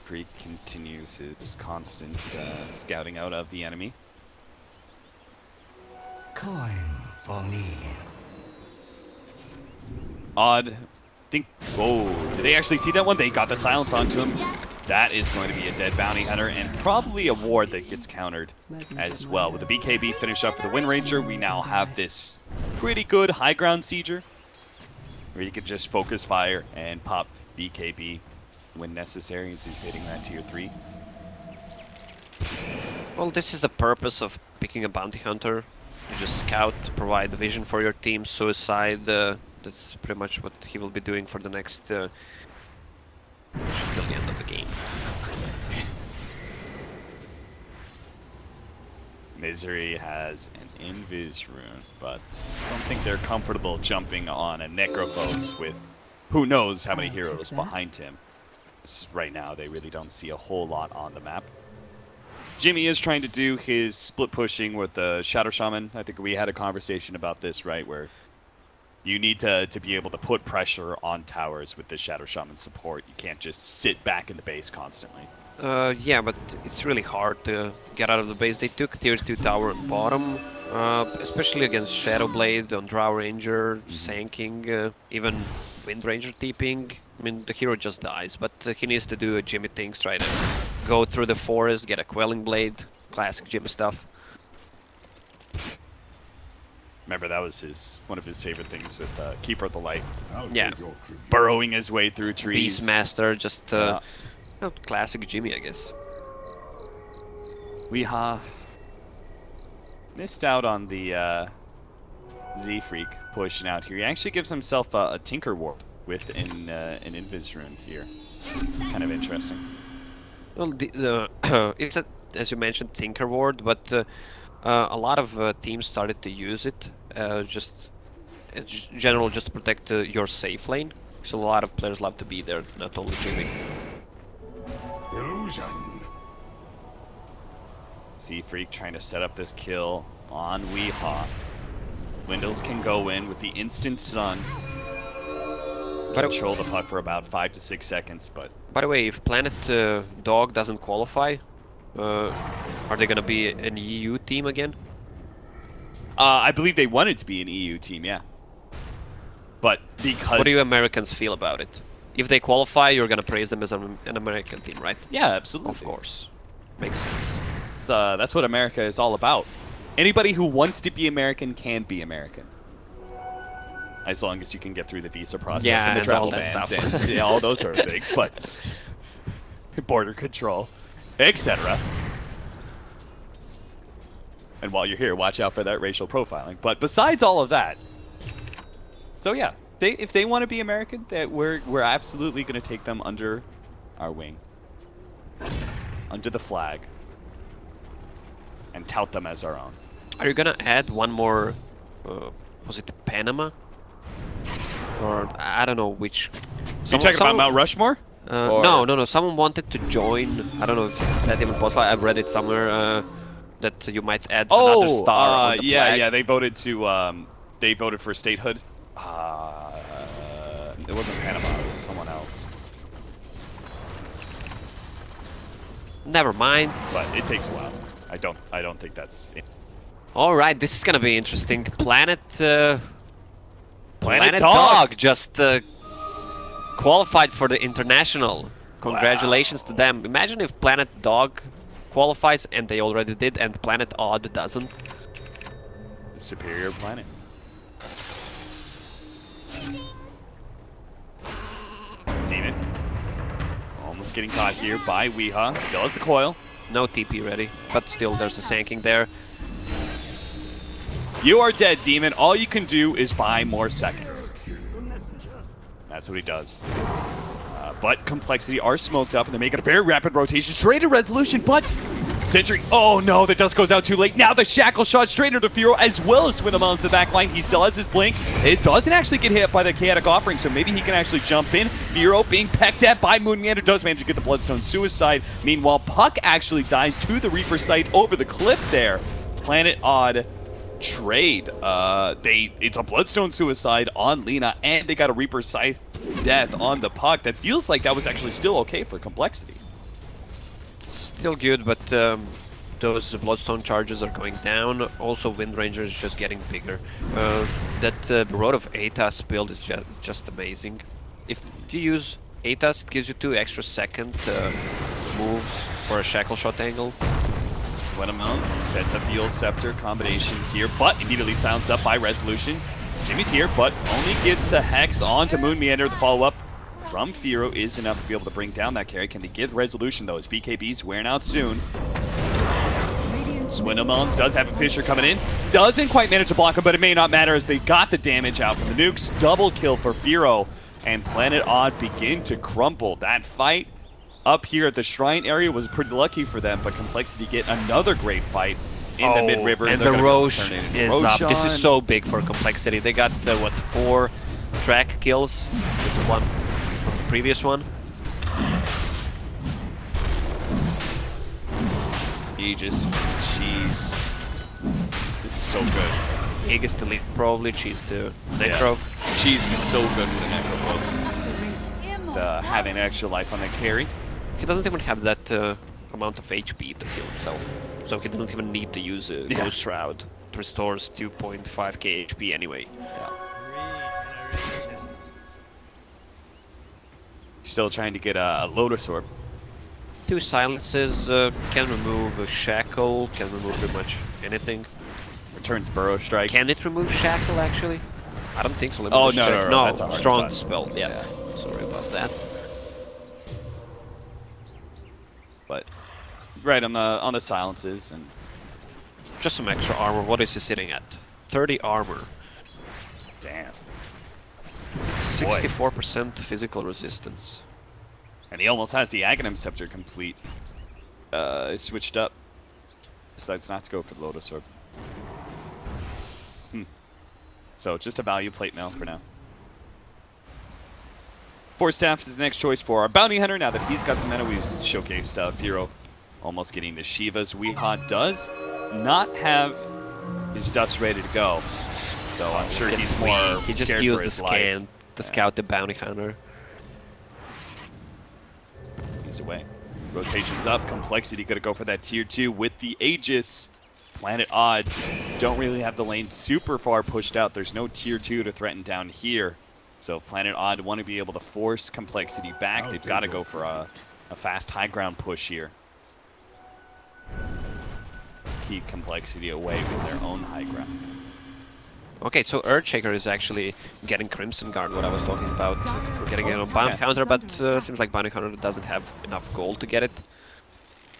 Creek continues his constant scouting out of the enemy. Coin for me. Odd. Think. Oh, did they actually see that one? They got the silence onto him. That is going to be a dead bounty hunter and probably a ward that gets countered as well. With the BKB finish up for the Wind Ranger, we now have this pretty good high ground sieger where you can just focus fire and pop BKB when necessary as he's hitting that tier 3. Well, this is the purpose of picking a bounty hunter. You just scout, provide the vision for your team, suicide. That's pretty much what he will be doing for the next till the end of the game. Misery has an Invis rune, but I don't think they're comfortable jumping on a Necrophos with who knows how many heroes behind him. Right now, they really don't see a whole lot on the map. Jimmy is trying to do his split pushing with the Shadow Shaman. I think we had a conversation about this, right, where you need to be able to put pressure on towers with the Shadow Shaman support. You can't just sit back in the base constantly. Yeah, but it's really hard to get out of the base. They took tier 2 tower on bottom, especially against Shadowblade on Drow Ranger, Sanking, even Wind Ranger TPing. I mean, the hero just dies, but he needs to do a Jimmy things, try to go through the forest, get a Quelling Blade, classic Jimmy stuff. Remember, that was one of his favorite things with Keeper of the Light. Yeah. Burrowing his way through trees. Beastmaster, just classic Jimmy, I guess. We missed out on the Z-Freak pushing out here. He actually gives himself a Tinker Warp with an Invis rune here. Kind of interesting. Well, it's as you mentioned, Tinker Ward, but a lot of teams started to use it just in general, just to protect your safe lane. So a lot of players love to be there, not only Jimmy. Illusion. Z-Freak trying to set up this kill on Weehaw. Windows can go in with the instant stun. Control the puck for about 5 to 6 seconds, but... By the way, if Planet Dog doesn't qualify, are they gonna be an EU team again? I believe they wanted to be an EU team, yeah. But because... What do you Americans feel about it? If they qualify, you're gonna praise them as an American team, right? Yeah, absolutely. Of course. Makes sense. That's what America is all about. Anybody who wants to be American can be American. As long as you can get through the visa process and the travel bans and all those sort of things, but border control, etc. And while you're here, watch out for that racial profiling. But besides all of that, so yeah, if they want to be American, we're absolutely going to take them under our wing, under the flag, and tout them as our own. Are you gonna add one more? Was it Panama? Or I don't know which. You talking about Mount Rushmore? No. Someone wanted to join. I don't know if that's even possible. I've read it somewhere that you might add another star on the flag. Yeah. They voted to. They voted for statehood. It wasn't Panama. It was someone else. Never mind. But it takes a while. I don't think that's. All right, this is gonna be interesting. Planet Dog just qualified for the international. Congratulations to them. Imagine if Planet Dog qualifies, and they already did, and Planet Odd doesn't. The superior planet. Demon. Almost getting caught here by Weehaw. Still has the coil. No TP ready, but still there's a Sanking there. You are dead, Demon. All you can do is buy more seconds. That's what he does. But Complexity are smoked up, and they're making a very rapid rotation. Straight to Resolution, but Sentry. Oh no, the dust goes out too late. Now the Shackle shot straight into Firo, as well as swing him onto the back line. He still has his blink. It doesn't actually get hit by the chaotic offering, so maybe he can actually jump in. Firo being pecked at by Moonmeander does manage to get the Bloodstone suicide. Meanwhile, Puck actually dies to the Reaper site over the cliff there. Planet Odd trade. It's a Bloodstone suicide on Lina, and they got a Reaper Scythe death on the Puck. That feels like that was actually still okay for Complexity. Still good, but those Bloodstone charges are going down. Also, Wind Ranger is just getting bigger. That Road of Atas build is just amazing. If you use Atas, it gives you 2 extra seconds move for a Shackle shot angle. Sweatamount sets up the old Scepter combination here, but immediately silenced up by Resolution. Jimmy's here, but only gets the Hex onto Moonmeander. The follow-up from Firo is enough to be able to bring down that carry. Can they give Resolution, though, as BKB's wearing out soon? Swindlemons does have a Fisher coming in. Doesn't quite manage to block him, but it may not matter as they got the damage out from the nukes. Double kill for Firo. And Planet Odd begin to crumble. That fight up here at the Shrine area was pretty lucky for them, but Complexity get another great fight in the mid-river. And the Roche is up. This is so big for Complexity. They got, what, 4 track kills with one from the previous one. Aegis, she's... This is so good. Aegis to lead probably, Cheese to Necro. Yeah. Cheese is so good with the Necro. Having extra life on the carry. He doesn't even have that amount of HP to heal himself, so he doesn't even need to use a Ghost Shroud. It restores 2.5k HP anyway. Yeah. Still trying to get a Lotus Orb. 2 silences, can remove a Shackle, can remove pretty much anything. Returns Burrow Strike. Can it remove Shackle actually? I don't think so. Oh, no, that's a hard strong spot. Dispel, yeah. Sorry about that. But right on the silences and just some extra armor. What is he sitting at? 30 armor. Damn. 64% physical resistance. And he almost has the Aghanim Scepter complete. Switched up. Decides not to go for the Lotus Orb. So just a value plate mail for now. Force Staff is the next choice for our Bounty Hunter. Now that he's got some mana, we've showcased Firo almost getting the Shivas. Weehaw does not have his dust ready to go. So I'm sure he's more He just used the scan to scout the Bounty Hunter. He's away. Rotations up. Complexity gonna go for that tier 2 with the Aegis. Planet Odd don't really have the lane super far pushed out. There's no tier 2 to threaten down here. So Planet Odd want to be able to force Complexity back. They've got to go for a fast high ground push here. Keep Complexity away with their own high ground. Okay, so Earthshaker is actually getting Crimson Guard, what I was talking about, for getting it on Bounty Hunter, but seems like Bounty Hunter doesn't have enough gold to get it.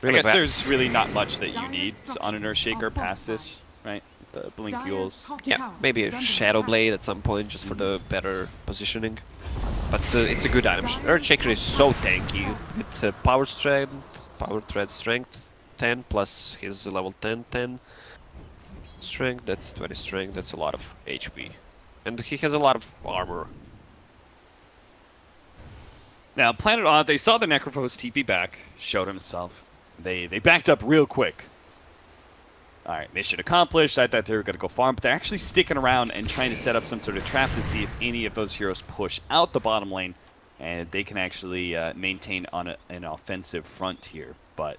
Really I guess there's really not much that you need on an Earthshaker past this, right? The Blink Fuels. Yeah, maybe a Shadow Blade at some point just for the better positioning. But it's a good item. Earthshaker is so tanky. It's Power Thread Strength 10 plus his level 10 Strength. That's 20 Strength. That's a lot of HP. And he has a lot of armor. Now, Planet Odd, they saw the Necrophos TP back, showed himself. They backed up real quick. Alright, mission accomplished. I thought they were going to go farm, but they're actually sticking around and trying to set up some sort of trap to see if any of those heroes push out the bottom lane, and they can actually maintain on an offensive front here. But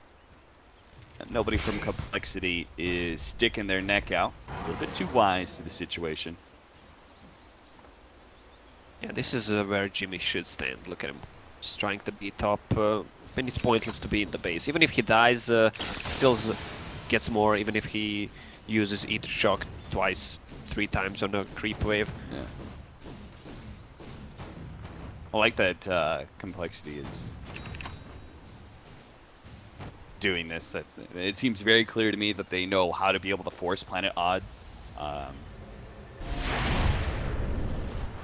nobody from Complexity is sticking their neck out. A little bit too wise to the situation. Yeah, this is where Jimmy should stand. Look at him. Just trying to be top. I mean, it's pointless to be in the base. Even if he dies, still gets more, even if he uses Ether Shock twice, 3 times on a creep wave. Yeah. I like that Complexity is doing this. That it seems very clear to me that they know how to be able to force Planet Odd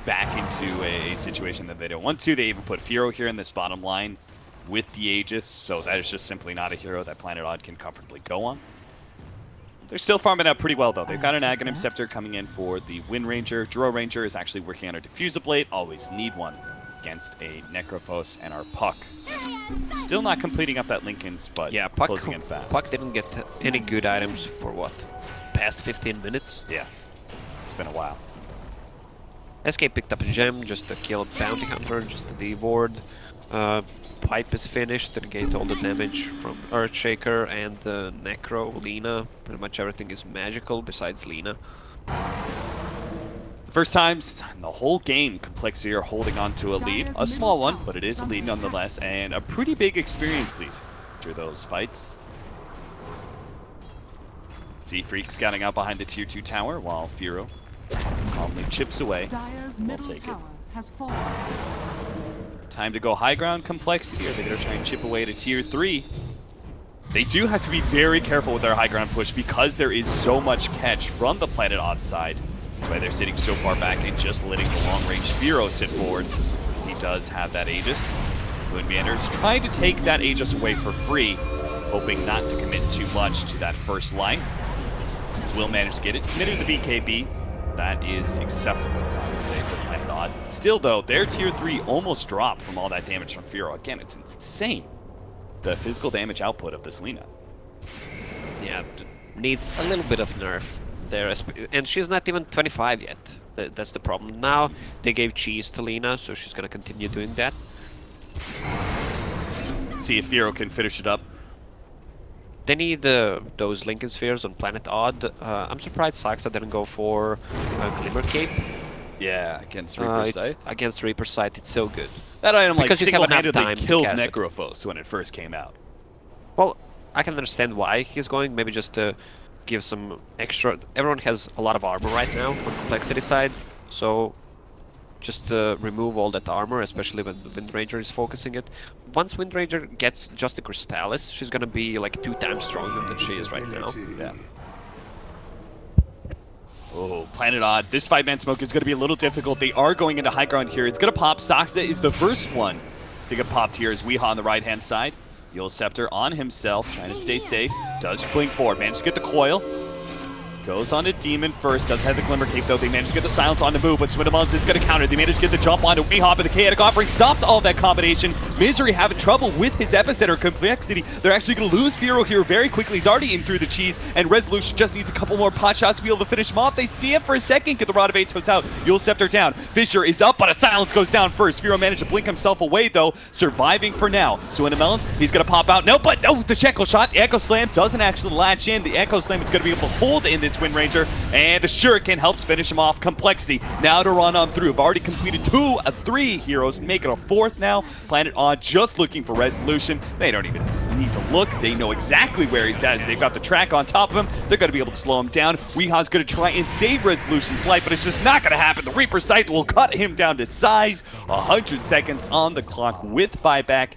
back into a situation that they don't want to. They even put Firo here in this bottom line with the Aegis, so that is just simply not a hero that Planet Odd can comfortably go on. They're still farming out pretty well, though. They've got an Aghanim Scepter coming in for the Wind Ranger. Duro Ranger is actually working on a Diffuser Blade. Always need one against a Necrophos and our Puck. Still not completing up that Linken's, but yeah, Puck, closing in fast. Puck didn't get any good items for what? Past 15 minutes? Yeah, it's been a while. SK picked up a gem just to kill a Bounty Hunter, just to de-ward. Pipe is finished to negate all the damage from Earthshaker and Necro, Lina. Pretty much everything is magical besides Lina. First times in the whole game, Complexity are holding on to a lead. A small one, but it is a lead nonetheless, and a pretty big experience lead through those fights. Z-Freak scouting out behind the tier 2 tower while Firo calmly chips away. We'll take it. Time to go high ground, Complexity. Are they going to try and chip away to tier 3? They do have to be very careful with their high ground push because there is so much catch from the Planet Odd side. That's why they're sitting so far back and just letting the long-range Firo sit forward. He does have that Aegis. Moonbander's trying to take that Aegis away for free, hoping not to commit too much to that first line. Will manage to get it. Committed to the BKB. That is acceptable, I would say, for Planet Odd. Still, though, their tier 3 almost dropped from all that damage from Firo. Again, it's insane, the physical damage output of this Lina. Yeah, needs a little bit of nerf there. And she's not even 25 yet. That's the problem. Now, they gave cheese to Lina, so she's going to continue doing that. See if Firo can finish it up. They need those Lincoln Spheres on Planet Odd. I'm surprised Saxa didn't go for Glimmer Cape. Yeah, against Reaper's Sight. Against Reaper's Sight, it's so good. That item like because single-handedly killed Necrophos when it first came out. Well, I can understand why he's going. Maybe just to give some extra... Everyone has a lot of armor right now on Complexity side, so just remove all that armor, especially when Windranger is focusing it. Once Windranger gets just the Crystallis, she's gonna be like 2 times stronger than she is right now. Yeah. Oh, Planet Odd. This 5-man smoke is going to be a little difficult. They are going into high ground here. It's going to pop. Saxa is the first one to get popped here as Weehaw on the right-hand side. Yule Scepter on himself, trying to stay safe. Does blink forward. Managed to get the coil. Goes on to Demon first. Does have the Glimmer Cape, though. They managed to get the silence on the move, but Swindlemuns is going to counter. They managed to get the jump onto Weehaw, but the chaotic offering stops all of that combination. Misery having trouble with his epicenter Complexity. They're actually going to lose Firo here very quickly. He's already in through the cheese, and Resolution just needs a couple more pot shots to be able to finish him off. They see him for a second, get the Rod of Atos out. Yule Scepter down. Fisher is up, but a silence goes down first. Firo managed to blink himself away, though, surviving for now. So in the Melons, he's going to pop out. No, but no, the Shekel shot. The Echo Slam doesn't actually latch in. The Echo Slam is going to be able to hold in this Windranger. And the Shuriken helps finish him off. Complexity now to run on through. Have already completed 2 of 3 heroes. Make it a 4th now. Planet Odd just looking for Resolution. They don't even need to look. They know exactly where he's at. They've got the track on top of him. They're going to be able to slow him down. Weehaw's going to try and save Resolution's life, but it's just not going to happen. The Reaper Sight will cut him down to size. 100 seconds on the clock with buyback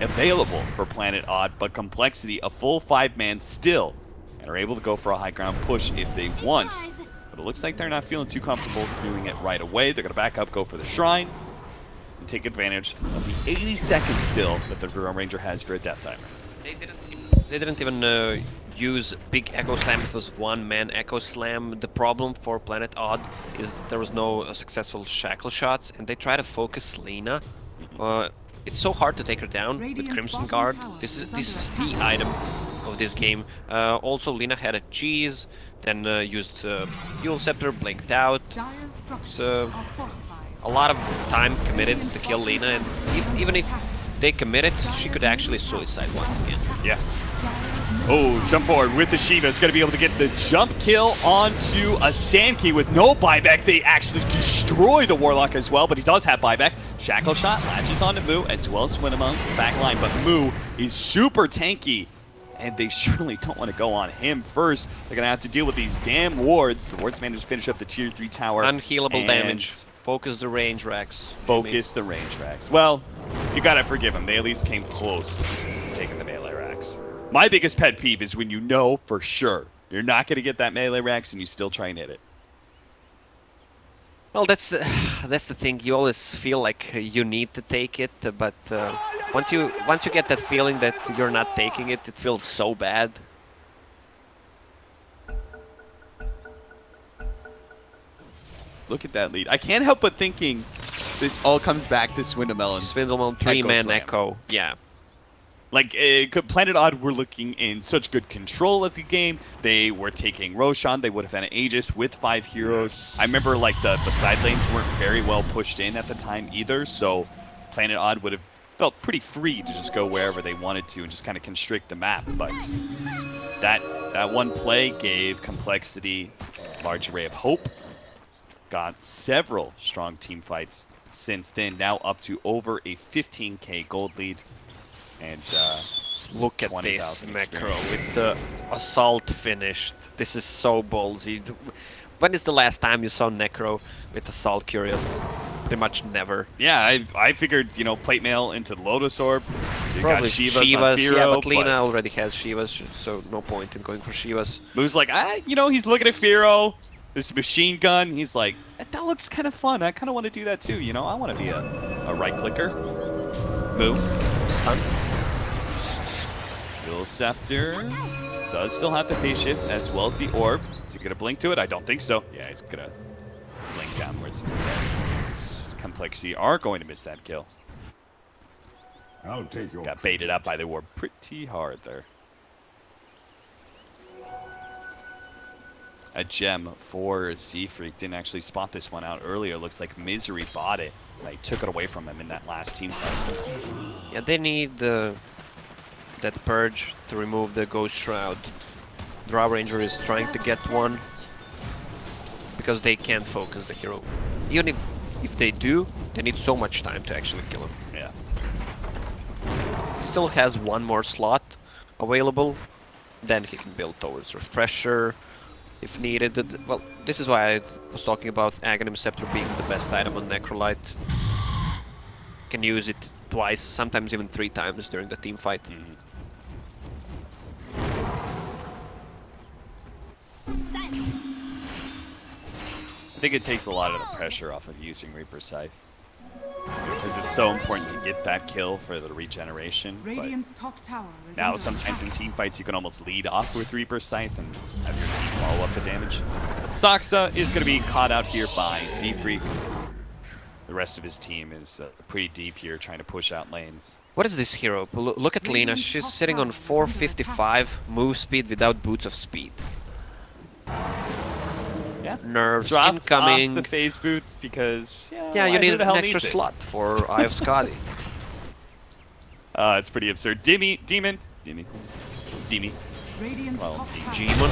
available for Planet Odd, but Complexity, a full 5-man still, and are able to go for a high ground push if they want. But it looks like they're not feeling too comfortable doing it right away. They're going to back up, go for the Shrine, and take advantage of the 80 seconds still that the Drone Ranger has for a death timer. They didn't even use big Echo Slam. It was 1-man Echo Slam. The problem for Planet Odd is there was no successful Shackle shots, and they try to focus Lina. It's so hard to take her down with Crimson Guard. This is the item of this game. Also, Lina had a cheese, then used Yule Scepter, blinked out. So, a lot of time committed to kill Lina, and even if they committed, she could actually suicide once again. Yeah. Oh, jump forward with the Shiva. It's going to be able to get the jump kill onto a Sandkey with no buyback. They actually destroy the Warlock as well, but he does have buyback. Shackle shot latches onto Moo as well as Swinamon back line, but Moo is super tanky, and they surely don't want to go on him first. They're going to have to deal with these damn wards. The wards managed to finish up the tier 3 tower. Unhealable damage. Focus the range racks. Focus the range racks. Well, you got to forgive them. They at least came close to taking the melee racks. My biggest pet peeve is when you know for sure you're not going to get that melee racks and you still try and hit it. Well, that's the thing. You always feel like you need to take it, but once you get that feeling that you're not taking it, it feels so bad. Look at that lead. I can't help but thinking this all comes back to Swindlemelon. Swindlemelon 3-man Echo. Yeah. Like, Planet Odd were looking in such good control of the game. They were taking Roshan. They would have had an Aegis with 5 heroes. I remember, like, the side lanes weren't very well pushed in at the time either, so Planet Odd would have felt pretty free to just go wherever they wanted to and just kind of constrict the map. But that one play gave Complexity a large array of hope. Got several strong team fights since then, now up to over a 15k gold lead. And look at this Necro with the assault finished. This is so ballsy. When is the last time you saw Necro with assault curious? Pretty much never. Yeah, I figured, you know, plate mail into the Lotus Orb, You Probably got Shivas on yeah, Firo, but Lina already has Shivas, so no point in going for Shivas. Moo's like, you know, he's looking at Firo, this machine gun. He's like, that looks kind of fun. I kind of want to do that too, you know? I want to be a right clicker. Moo. Stun. Dual Scepter does still have the phase shift as well as the orb. Is he gonna blink to it? I don't think so. Yeah, he's gonna blink downwards instead. Complexity are going to miss that kill. I'll take your Got baited up by the orb pretty hard there. A gem for Z-Freak. Didn't actually spot this one out earlier. Looks like Misery bought it. They took it away from him in that last team fight. Yeah, they need that purge to remove the Ghost Shroud. Drow Ranger is trying to get one because they can't focus the hero. Even if they do, they need so much time to actually kill him. Yeah. He still has one more slot available, then he can build towards Refresher if needed. Well, this is why I was talking about Aghanim Scepter being the best item on Necrolite. Can use it twice, sometimes even 3 times during the team fight. I think it takes a lot of the pressure off of using Reaper Scythe. Because it's so important to get that kill for the regeneration. Radiant's top tower is Now under sometimes in attack. team fights you can almost lead off with Reaper Scythe and have your team follow up the damage. Saksa is going to be caught out here by Z-Freak. The rest of his team is pretty deep here trying to push out lanes. What is this hero? Look at Lina, she's sitting on 455 move speed without Boots of Speed. Yeah. Nerves Dropped incoming. off the phase boots because Yeah, you need an extra slot for Eye of Skadi. It's pretty absurd. Demon. Radiant's Well, top tower. G-Mon.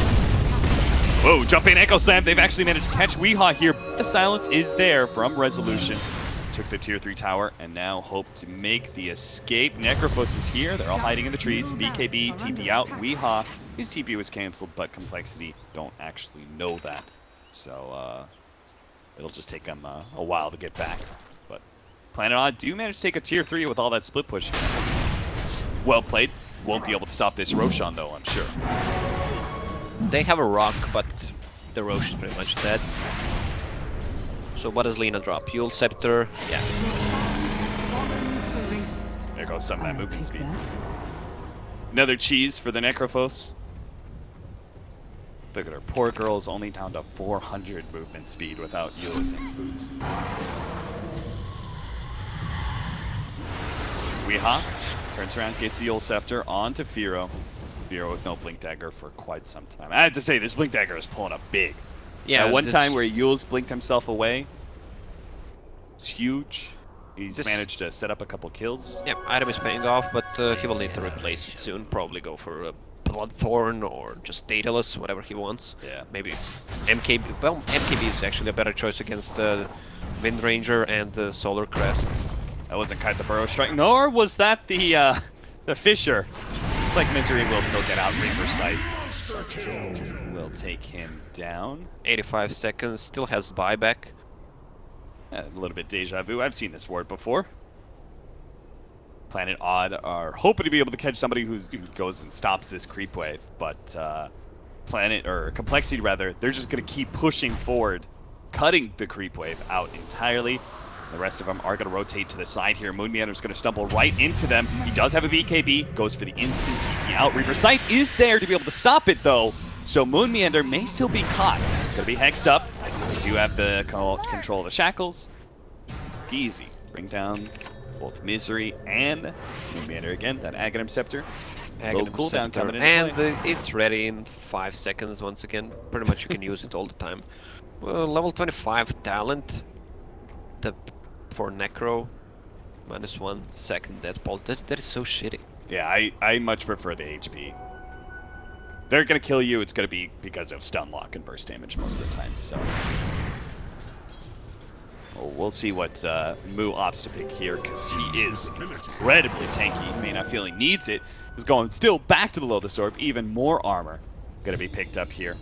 Whoa, jump in Echo Slam. They've actually managed to catch Weehaw here. The silence is there from Resolution. Took the tier 3 tower and now hope to make the escape. Necrophos is here. They're all hiding in the trees. BKB TP out. Weehaw. His TP was canceled, but Complexity don't actually know that. So it'll just take them a while to get back. But Planet Odd do manage to take a tier 3 with all that split push. Well played. Won't be able to stop this Roshan though, I'm sure. They have a rock, but the Roche is pretty much dead. So what does Lina drop? Dual Scepter, yeah. Roshan has fallen to the Radiant. There goes some of that movement Take speed. that. Another cheese for the Necrophos. Look at her. Poor girl's only down to 400 movement speed without using boots. Weehaw turns around, gets the old scepter onto Firo. Firo with no Blink Dagger for quite some time. I have to say, this Blink Dagger is pulling up big. Yeah, one time where Yule's blinked himself away. It's huge. He's managed to set up a couple kills. Yeah, item is paying off, but he will need to replace it soon. Probably go for a Bloodthorn or just Daedalus, whatever he wants. Yeah. Maybe MKB. Well, MKB is actually a better choice against the Wind Ranger and the Solar Crest. That wasn't quite the Burrow Strike, nor was that the Fisher. Looks like Misery will still get out Reaper Sight. Will take him down. 85 seconds, still has buyback. A little bit deja vu. I've seen this ward before. Planet Odd are hoping to be able to catch somebody who goes and stops this creep wave, but Complexity rather, they're just going to keep pushing forward, cutting the creep wave out entirely. The rest of them are going to rotate to the side here. Moonmeander's going to stumble right into them. He does have a BKB, goes for the instant TP out. Reaper Sight is there to be able to stop it though, so Moonmeander may still be caught. It's going to be hexed up. We do have the control of the shackles. Easy. Bring down both Misery and Moonmeander again. That Aghanim Scepter. Low cooldown coming into play. And it's ready in 5 seconds once again. Pretty much you can use it all the time. Well, level 25 talent. For Necro. -1 second deathbolt. That is so shitty. Yeah, I much prefer the HP. They're going to kill you, it's going to be because of stun lock and burst damage most of the time, so... Well, we'll see what Moo opts to pick here, because he is incredibly tanky. He may not feel he needs it. He's going still back to the Lotus Orb, even more armor going to be picked up here.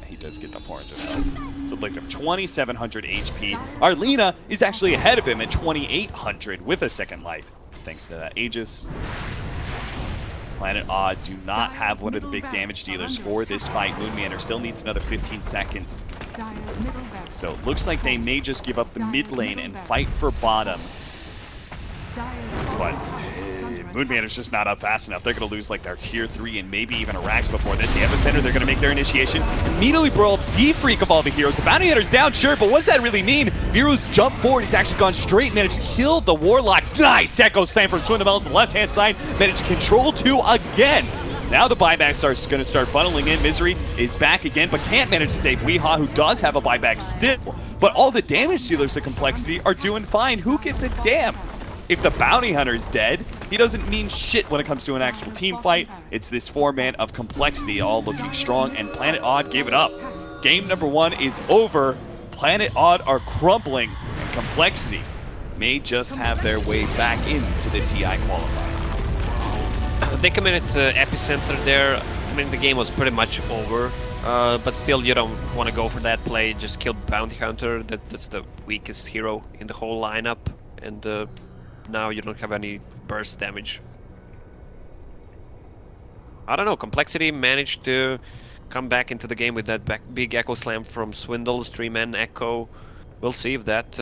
He does get the 400 health. So like 2,700 HP. Arlena is actually ahead of him at 2,800 with a second life, thanks to that Aegis. Planet Odd do not have one of the big damage dealers for this fight. Moonmanor still needs another 15 seconds. Dire's middle barracks. So it looks like they may just give up the mid lane and fight for bottom. But Moonmanor's just not up fast enough. They're going to lose like their tier 3 and maybe even a Rax before this. The Epicenter, they're going to make their initiation. Immediately brawl the Freak of all the heroes. The Bounty Hunter's down, sure, but what does that really mean? Viru's jumped forward. He's actually gone straight, managed to kill the Warlock. Nice! Echo Slam from Swindle to the left-hand side. Managed to control 2 again. Now the buyback starts going to start funneling in. Misery is back again, but can't manage to save Weehaw, who does have a buyback still. But all the damage dealers of Complexity are doing fine. Who gives a damn? If the Bounty Hunter's dead, he doesn't mean shit when it comes to an actual team fight. It's this 4-man of Complexity all looking strong, and Planet Odd gave it up. Game number 1 is over. Planet Odd are crumbling, and Complexity may just have their way back into the TI qualifier. They committed Epicenter there. I mean, the game was pretty much over. But still, you don't want to go for that play. Just kill Bounty Hunter. That's the weakest hero in the whole lineup. And now you don't have any burst damage. I don't know, Complexity managed to come back into the game with that big Echo Slam from Swindle's 3-man Echo. We'll see if that